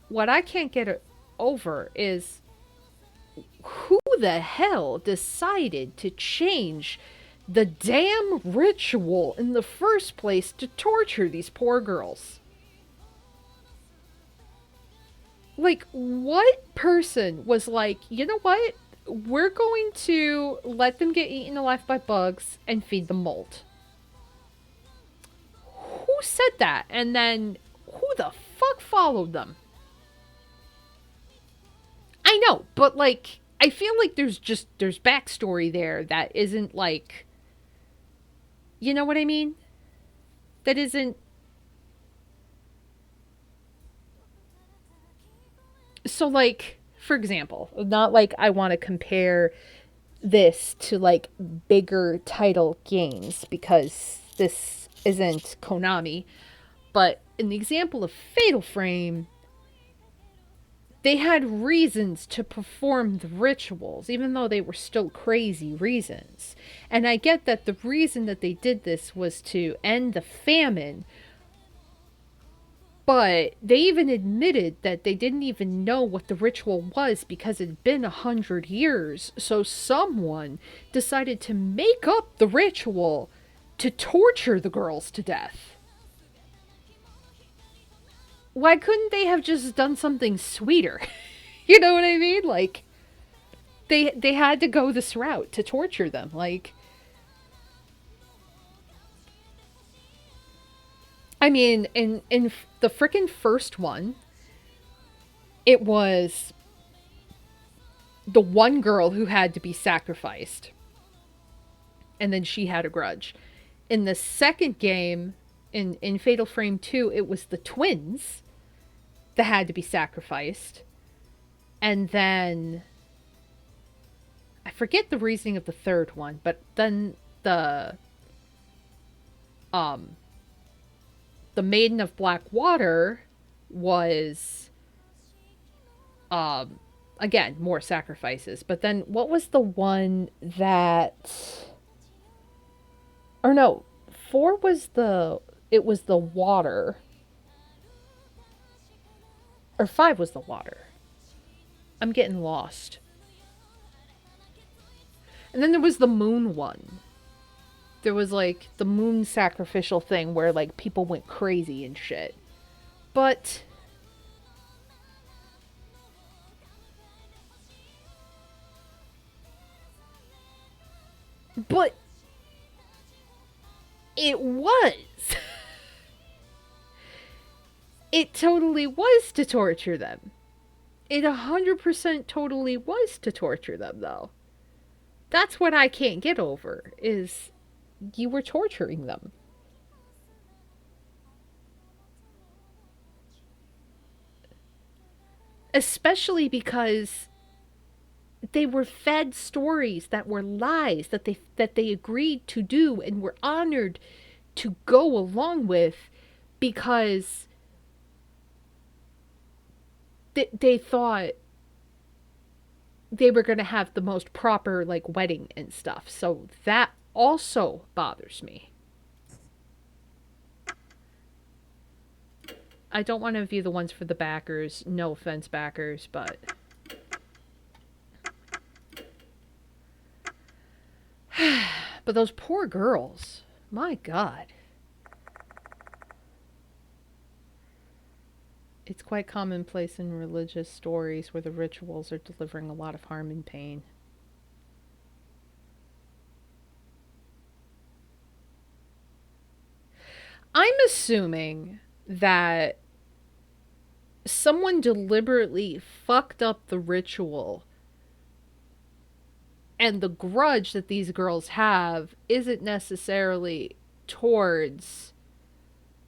what I can't get over is who the hell decided to change the damn ritual in the first place to torture these poor girls? Like, what person was like, you know what? We're going to let them get eaten alive by bugs and feed them mold. Who said that? And then who the fuck followed them? I know, but like, I feel like there's backstory there that isn't like, you know what I mean? That isn't. So like, for example, not like I want to compare this to like bigger title games because this isn't Konami, but in the example of Fatal Frame, they had reasons to perform the rituals, even though they were still crazy reasons. And I get that the reason that they did this was to end the famine, but they even admitted that they didn't even know what the ritual was because it had been 100 years. So someone decided to make up the ritual to torture the girls to death. Why couldn't they have just done something sweeter? You know what I mean? Like, they had to go this route to torture them. Like, I mean, in the frickin' first one, it was the one girl who had to be sacrificed. And then she had a grudge. In the second game, in Fatal Frame 2, it was the twins that had to be sacrificed. And then I forget the reasoning of the third one, but then the Maiden of Black Water was again more sacrifices. But then what was the one that, or no, 4 was the, it was the water. Or 5 was the water. I'm getting lost. And then there was the moon one. There was like the moon sacrificial thing where like people went crazy and shit. But it was. It totally was to torture them. It 100% totally was to torture them, though. That's what I can't get over, is you were torturing them. Especially because they were fed stories that were lies that they agreed to do and were honored to go along with because they thought they were going to have the most proper like wedding and stuff. So that also bothers me. I don't want to view the ones for the backers. No offense, backers, but but those poor girls. My God. It's quite commonplace in religious stories where the rituals are delivering a lot of harm and pain. I'm assuming that someone deliberately fucked up the ritual, and the grudge that these girls have isn't necessarily towards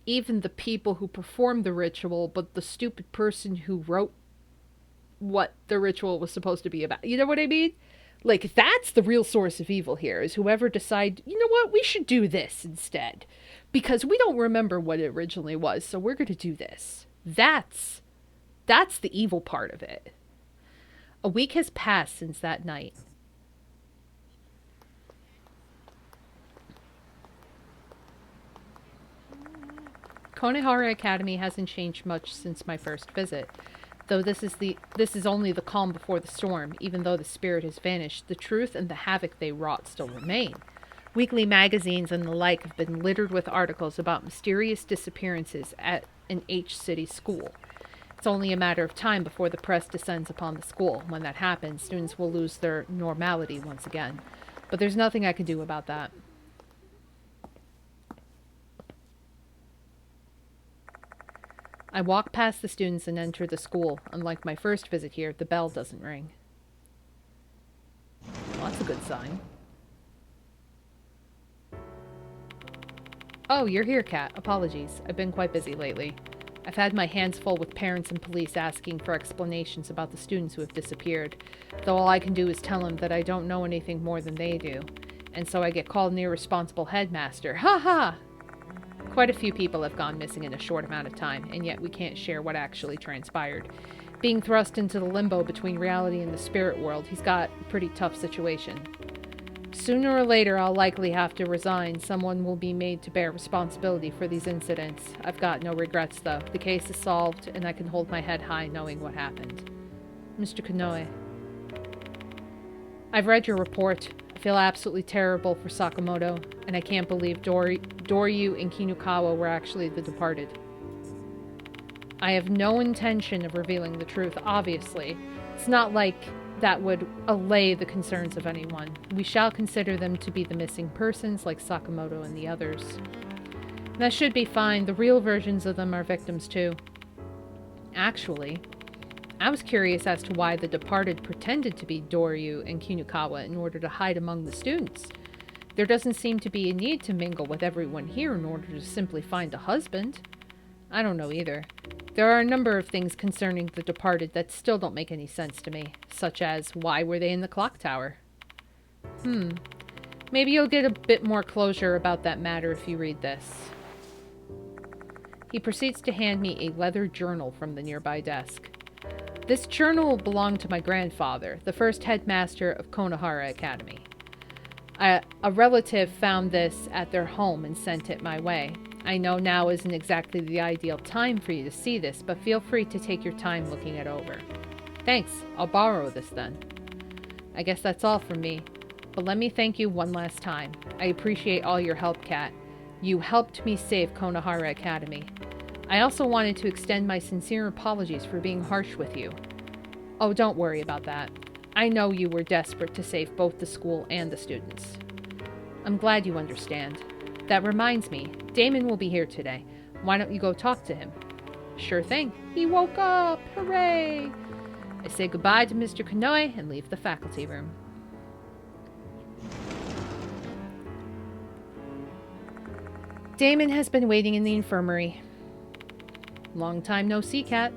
even the people who performed the ritual, but the stupid person who wrote what the ritual was supposed to be about. You know what I mean? Like, that's the real source of evil here, is whoever decided, you know what, we should do this instead. Because we don't remember what it originally was, so we're going to do this. That's the evil part of it. A week has passed since that night. Konohara Academy hasn't changed much since my first visit. Though this is only the calm before the storm, even though the spirit has vanished, the truth and the havoc they wrought still remain. Weekly magazines and the like have been littered with articles about mysterious disappearances at an H-City school. It's only a matter of time before the press descends upon the school. When that happens, students will lose their normality once again. But there's nothing I can do about that. I walk past the students and enter the school. Unlike my first visit here, the bell doesn't ring. Well, that's a good sign. Oh, you're here, Kat. Apologies. I've been quite busy lately. I've had my hands full with parents and police asking for explanations about the students who have disappeared, though all I can do is tell them that I don't know anything more than they do. And so I get called an irresponsible headmaster. Ha ha! Quite a few people have gone missing in a short amount of time, and yet we can't share what actually transpired. Being thrust into the limbo between reality and the spirit world, he's got a pretty tough situation. Sooner or later, I'll likely have to resign. Someone will be made to bear responsibility for these incidents. I've got no regrets, though. The case is solved, and I can hold my head high knowing what happened. Mr. Konoe, I've read your report. I feel absolutely terrible for Sakamoto, and I can't believe Doryu and Kinukawa were actually the departed. I have no intention of revealing the truth, obviously. It's not like that would allay the concerns of anyone. We shall consider them to be the missing persons, like Sakamoto and the others. That should be fine. The real versions of them are victims, too. Actually, I was curious as to why the departed pretended to be Doryu and Kinukawa in order to hide among the students. There doesn't seem to be a need to mingle with everyone here in order to simply find a husband. I don't know either. There are a number of things concerning the departed that still don't make any sense to me, such as why were they in the clock tower? Maybe you'll get a bit more closure about that matter if you read this. He proceeds to hand me a leather journal from the nearby desk. This journal belonged to my grandfather, the first headmaster of Konohara Academy. A relative found this at their home and sent it my way. I know now isn't exactly the ideal time for you to see this, but feel free to take your time looking it over. Thanks, I'll borrow this then. I guess that's all from me, but let me thank you one last time. I appreciate all your help, Kat. You helped me save Konohara Academy. I also wanted to extend my sincere apologies for being harsh with you. Oh, don't worry about that. I know you were desperate to save both the school and the students. I'm glad you understand. That reminds me, Damon will be here today. Why don't you go talk to him? Sure thing. He woke up! Hooray! I say goodbye to Mr. Konoe and leave the faculty room. Damon has been waiting in the infirmary. Long time no see, Kat.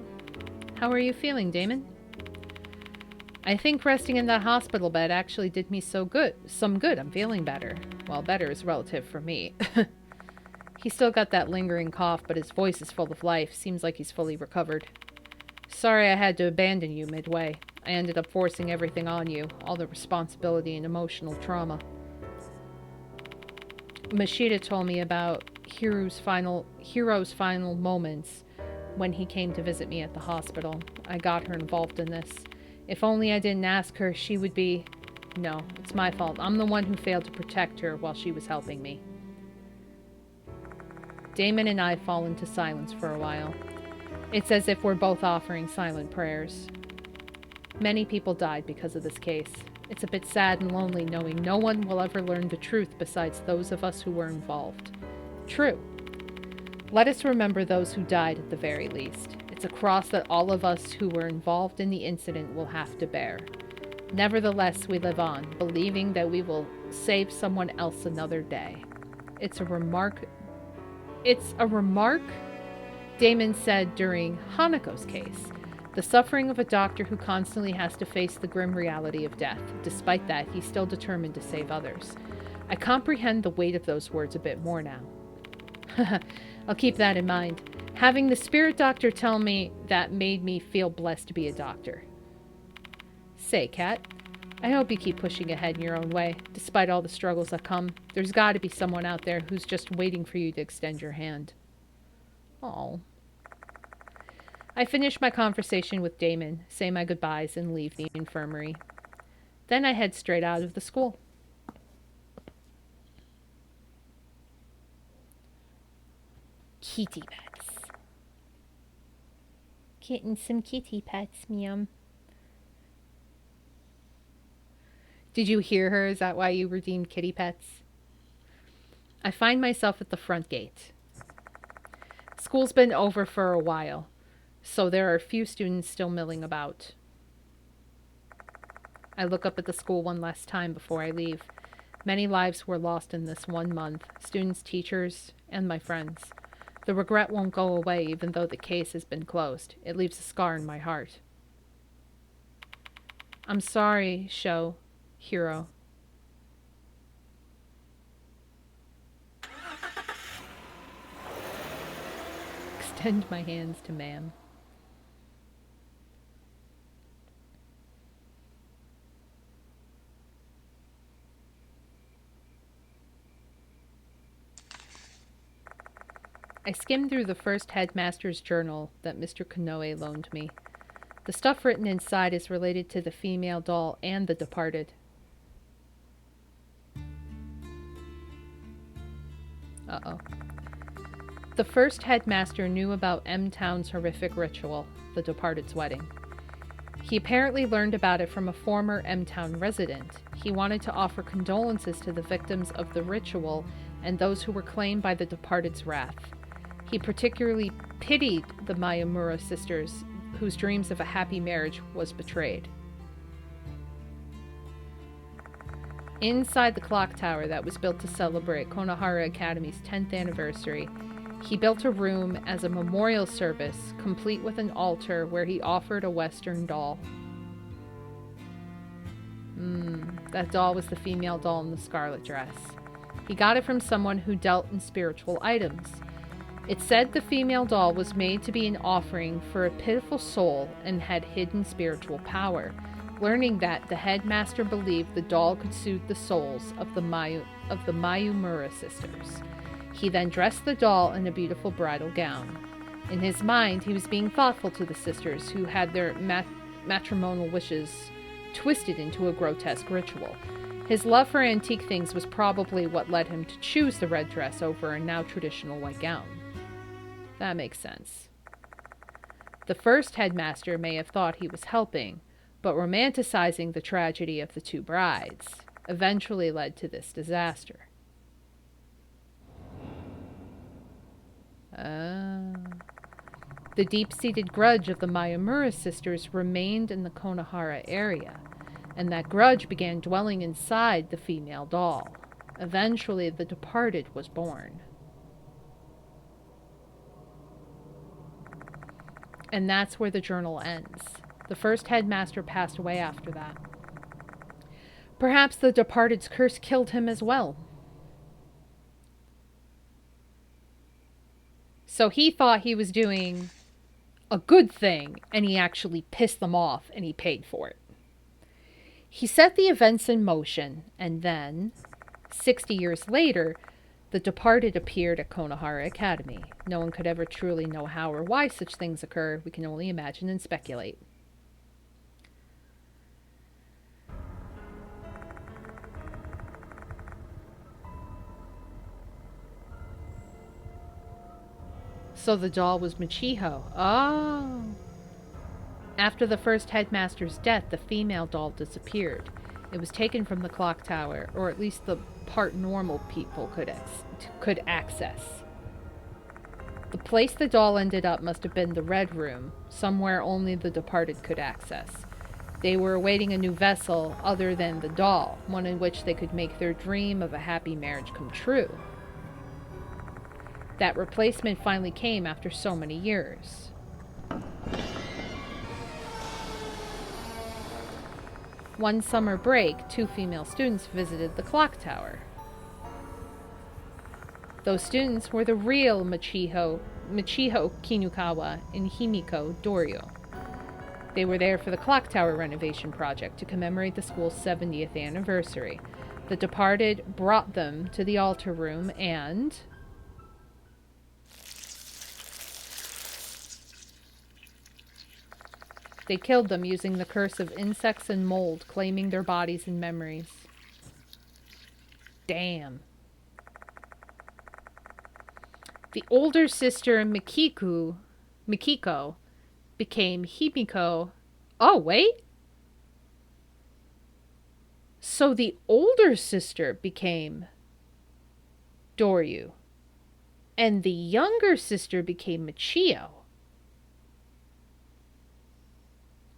How are you feeling, Damon? I think resting in that hospital bed actually did me some good. I'm feeling better. Well, better is relative for me. He's still got that lingering cough, but his voice is full of life. Seems like he's fully recovered. Sorry I had to abandon you midway. I ended up forcing everything on you, all the responsibility and emotional trauma. Mashita told me about Hiro's final moments when he came to visit me at the hospital. I got her involved in this. If only I didn't ask her, she would be... No, it's my fault. I'm the one who failed to protect her while she was helping me. Damon and I fall into silence for a while. It's as if we're both offering silent prayers. Many people died because of this case. It's a bit sad and lonely knowing no one will ever learn the truth besides those of us who were involved. True. Let us remember those who died at the very least. It's a cross that all of us who were involved in the incident will have to bear. Nevertheless, we live on, believing that we will save someone else another day. It's a remark Damon said during Hanako's case. The suffering of a doctor who constantly has to face the grim reality of death. Despite that, he's still determined to save others. I comprehend the weight of those words a bit more now. I'll keep that in mind. Having the spirit doctor tell me that made me feel blessed to be a doctor. Say, Kat, I hope you keep pushing ahead in your own way. Despite all the struggles that come, there's got to be someone out there who's just waiting for you to extend your hand. Oh. I finish my conversation with Damon, say my goodbyes, and leave the infirmary. Then I head straight out of the school. Kitty pets. Getting some kitty pets, meow. Did you hear her? Is that why you redeemed kitty pets? I find myself at the front gate. School's been over for a while, so there are a few students still milling about. I look up at the school one last time before I leave. Many lives were lost in this 1 month. Students, teachers, and my friends. The regret won't go away even though the case has been closed. It leaves a scar in my heart. I'm sorry, Hiro. Extend my hands to ma'am. I skimmed through the first headmaster's journal that Mr. Konoe loaned me. The stuff written inside is related to the female doll and the departed. Uh-oh. The first headmaster knew about M-Town's horrific ritual, the departed's wedding. He apparently learned about it from a former M-Town resident. He wanted to offer condolences to the victims of the ritual and those who were claimed by the departed's wrath. He particularly pitied the Mayumura sisters, whose dreams of a happy marriage was betrayed. Inside the clock tower that was built to celebrate Konohara Academy's 10th anniversary, he built a room as a memorial service, complete with an altar where he offered a Western doll. That doll was the female doll in the scarlet dress. He got it from someone who dealt in spiritual items. It said the female doll was made to be an offering for a pitiful soul and had hidden spiritual power. Learning that, the headmaster believed the doll could soothe the souls of the Mayumura sisters. He then dressed the doll in a beautiful bridal gown. In his mind, he was being thoughtful to the sisters who had their matrimonial wishes twisted into a grotesque ritual. His love for antique things was probably what led him to choose the red dress over a now traditional white gown. That makes sense. The first headmaster may have thought he was helping, but romanticizing the tragedy of the two brides eventually led to this disaster. The deep-seated grudge of the Mayamura sisters remained in the Konohara area, and that grudge began dwelling inside the female doll. Eventually, the departed was born. And that's where the journal ends. The first headmaster passed away after that. Perhaps the departed's curse killed him as well. So he thought he was doing a good thing, and he actually pissed them off, and he paid for it. He set the events in motion, and then, 60 years later, the departed appeared at Konohara Academy. No one could ever truly know how or why such things occur. We can only imagine and speculate. So the doll was Michiho. Oh. After the first headmaster's death, the female doll disappeared. It was taken from the clock tower, or at least the part normal people could access. The place the doll ended up must have been the Red Room, somewhere only the departed could access. They were awaiting a new vessel other than the doll, one in which they could make their dream of a happy marriage come true. That replacement finally came after so many years. One summer break, 2 female students visited the clock tower. Those students were the real Michiho Kinukawa and Himiko Doryu. They were there for the clock tower renovation project to commemorate the school's 70th anniversary. The departed brought them to the altar room and... they killed them using the curse of insects and mold, claiming their bodies and memories. Damn. The older sister, Mikiko, became Himiko. Oh, wait. So the older sister became Doryu. And the younger sister became Michiyo.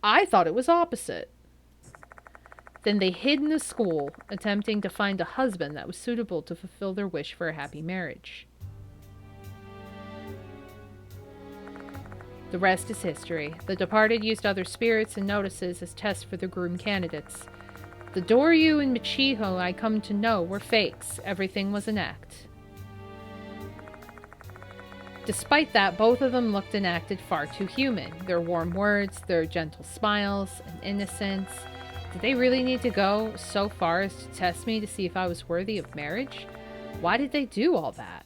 I thought it was opposite. Then they hid in the school, attempting to find a husband that was suitable to fulfill their wish for a happy marriage. The rest is history. The departed used other spirits and notices as tests for the groom candidates. The Doryu and Michiho I come to know were fakes. Everything was an act. Despite that, both of them looked and acted far too human. Their warm words, their gentle smiles, and innocence. Did they really need to go so far as to test me to see if I was worthy of marriage? Why did they do all that?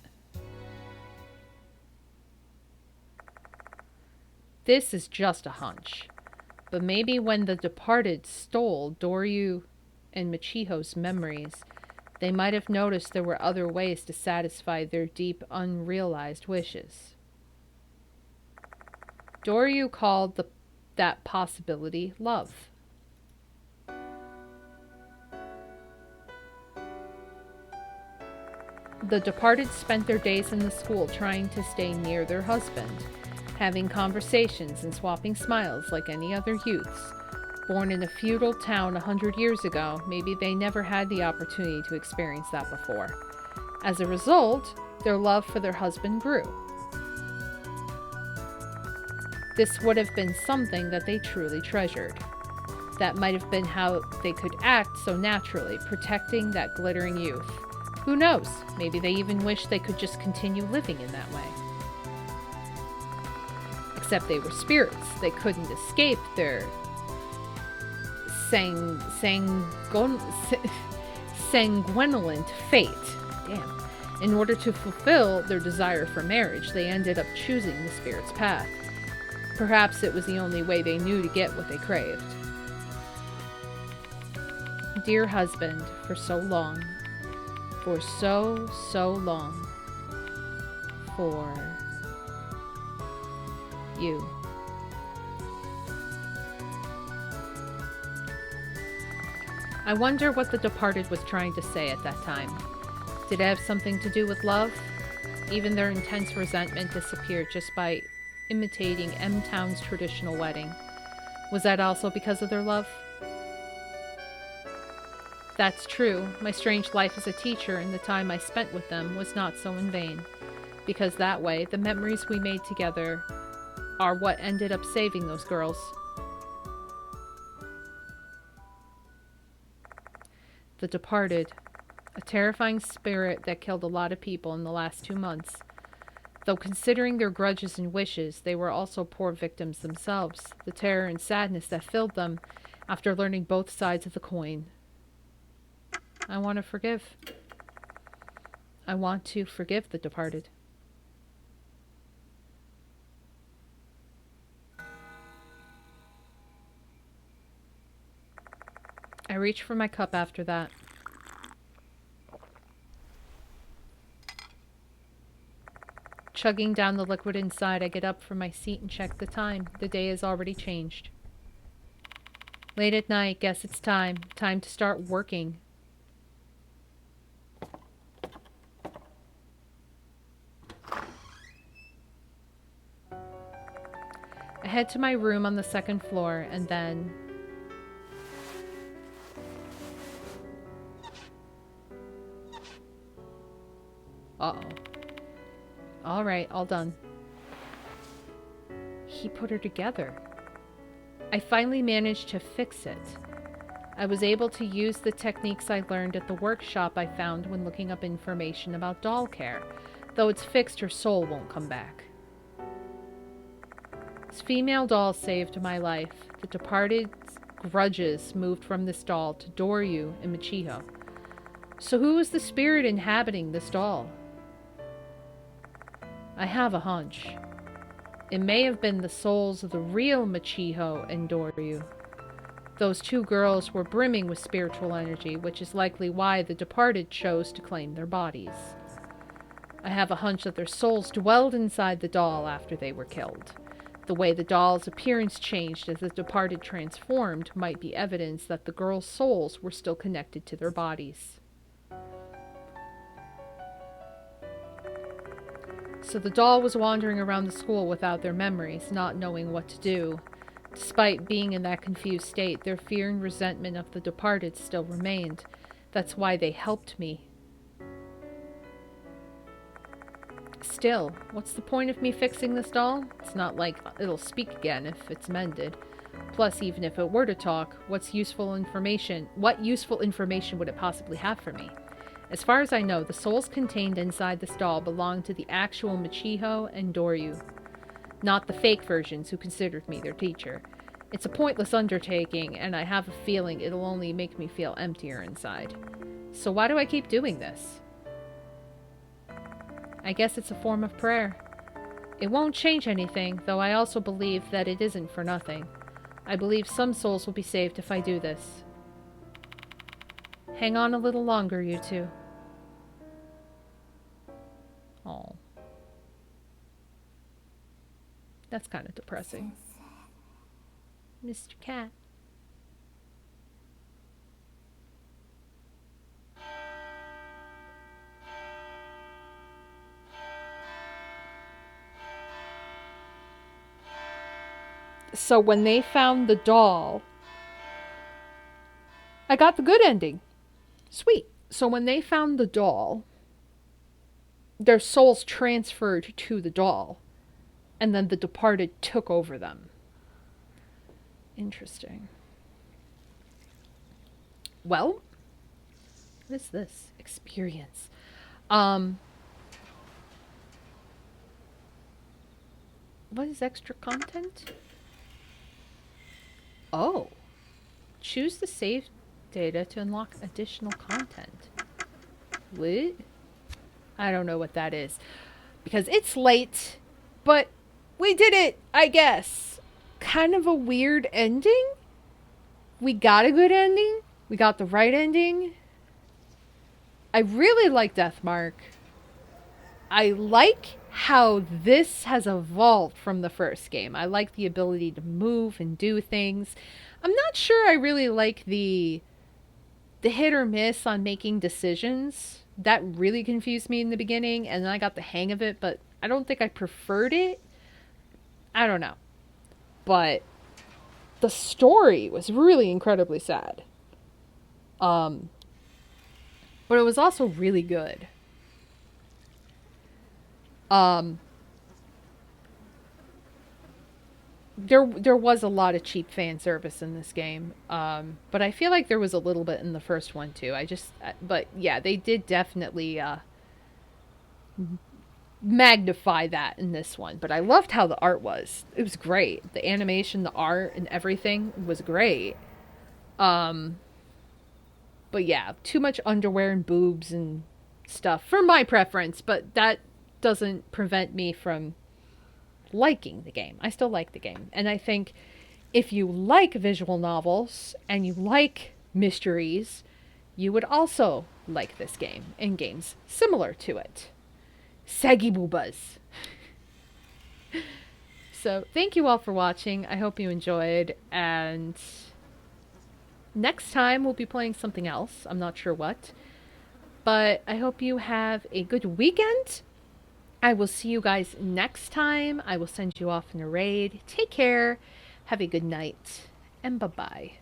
This is just a hunch. But maybe when the departed stole Doryu and Michiho's memories, they might have noticed there were other ways to satisfy their deep, unrealized wishes. Doryu called that possibility love. The departed spent their days in the school trying to stay near their husband, having conversations and swapping smiles like any other youths. Born in a feudal town 100 years ago, maybe they never had the opportunity to experience that before. As a result, their love for their husband grew. This would have been something that they truly treasured. That might have been how they could act so naturally, protecting that glittering youth. Who knows? Maybe they even wish they could just continue living in that way. Except they were spirits. They couldn't escape their sanguinolent fate. Damn. In order to fulfill their desire for marriage, they ended up choosing the spirit's path. Perhaps it was the only way they knew to get what they craved. Dear husband, for so long, for so long, for you. I wonder what the departed was trying to say at that time. Did it have something to do with love? Even their intense resentment disappeared just by imitating M Town's traditional wedding. Was that also because of their love? That's true. My strange life as a teacher and the time I spent with them was not so in vain. Because that way, the memories we made together are what ended up saving those girls. The departed. A terrifying spirit that killed a lot of people in the last 2 months. Though considering their grudges and wishes, they were also poor victims themselves. The terror and sadness that filled them after learning both sides of the coin. I want to forgive. I want to forgive the departed. I reach for my cup after that. Chugging down the liquid inside, I get up from my seat and check the time. The day has already changed. Late at night, guess it's time. Time to start working. I head to my room on the 2nd floor and then... Uh-oh. Alright, all done. He put her together. I finally managed to fix it. I was able to use the techniques I learned at the workshop I found when looking up information about doll care. Though it's fixed, her soul won't come back. This female doll saved my life. The departed's grudges moved from this doll to Doryu and Michiho. So who is the spirit inhabiting this doll? I have a hunch. It may have been the souls of the real Michiho and Doryu. Those 2 girls were brimming with spiritual energy, which is likely why the departed chose to claim their bodies. I have a hunch that their souls dwelled inside the doll after they were killed. The way the doll's appearance changed as the departed transformed might be evidence that the girls' souls were still connected to their bodies. So the doll was wandering around the school without their memories, not knowing what to do. Despite being in that confused state, their fear and resentment of the departed still remained. That's why they helped me. Still, what's the point of me fixing this doll? It's not like it'll speak again if it's mended. Plus, even if it were to talk, what useful information would it possibly have for me? As far as I know, the souls contained inside this doll belong to the actual Michiho and Doryu, not the fake versions who considered me their teacher. It's a pointless undertaking, and I have a feeling it'll only make me feel emptier inside. So why do I keep doing this? I guess it's a form of prayer. It won't change anything, though I also believe that it isn't for nothing. I believe some souls will be saved if I do this. Hang on a little longer, you two. Oh. That's kind of depressing. Mr. Cat. So when they found the doll, I got the good ending. Sweet. So when they found the doll, their souls transferred to the doll, and then the departed took over them. Interesting. Well, what is this? Experience. What is extra content? Oh. Choose the save data to unlock additional content. What? I don't know what that is. Because it's late, but we did it, I guess. Kind of a weird ending. We got a good ending. We got the right ending. I really like Deathmark. I like how this has evolved from the first game. I like the ability to move and do things. I'm not sure I really like the hit or miss on making decisions. That really confused me in the beginning, and then I got the hang of it, but I don't think I preferred it. I don't know. But the story was really incredibly sad. But it was also really good. There was a lot of cheap fan service in this game. But I feel like there was a little bit in the first one too. But yeah, they did definitely magnify that in this one. But I loved how the art was. It was great. The animation, the art, and everything was great. But yeah, too much underwear and boobs and stuff for my preference, but that doesn't prevent me from liking the game. I still like the game. And I think if you like visual novels and you like mysteries, you would also like this game and games similar to it. Saggy boobas. So thank you all for watching. I hope you enjoyed, and next time we'll be playing something else. I'm not sure what. But I hope you have a good weekend. I will see you guys next time. I will send you off in a raid. Take care. Have a good night. And bye-bye.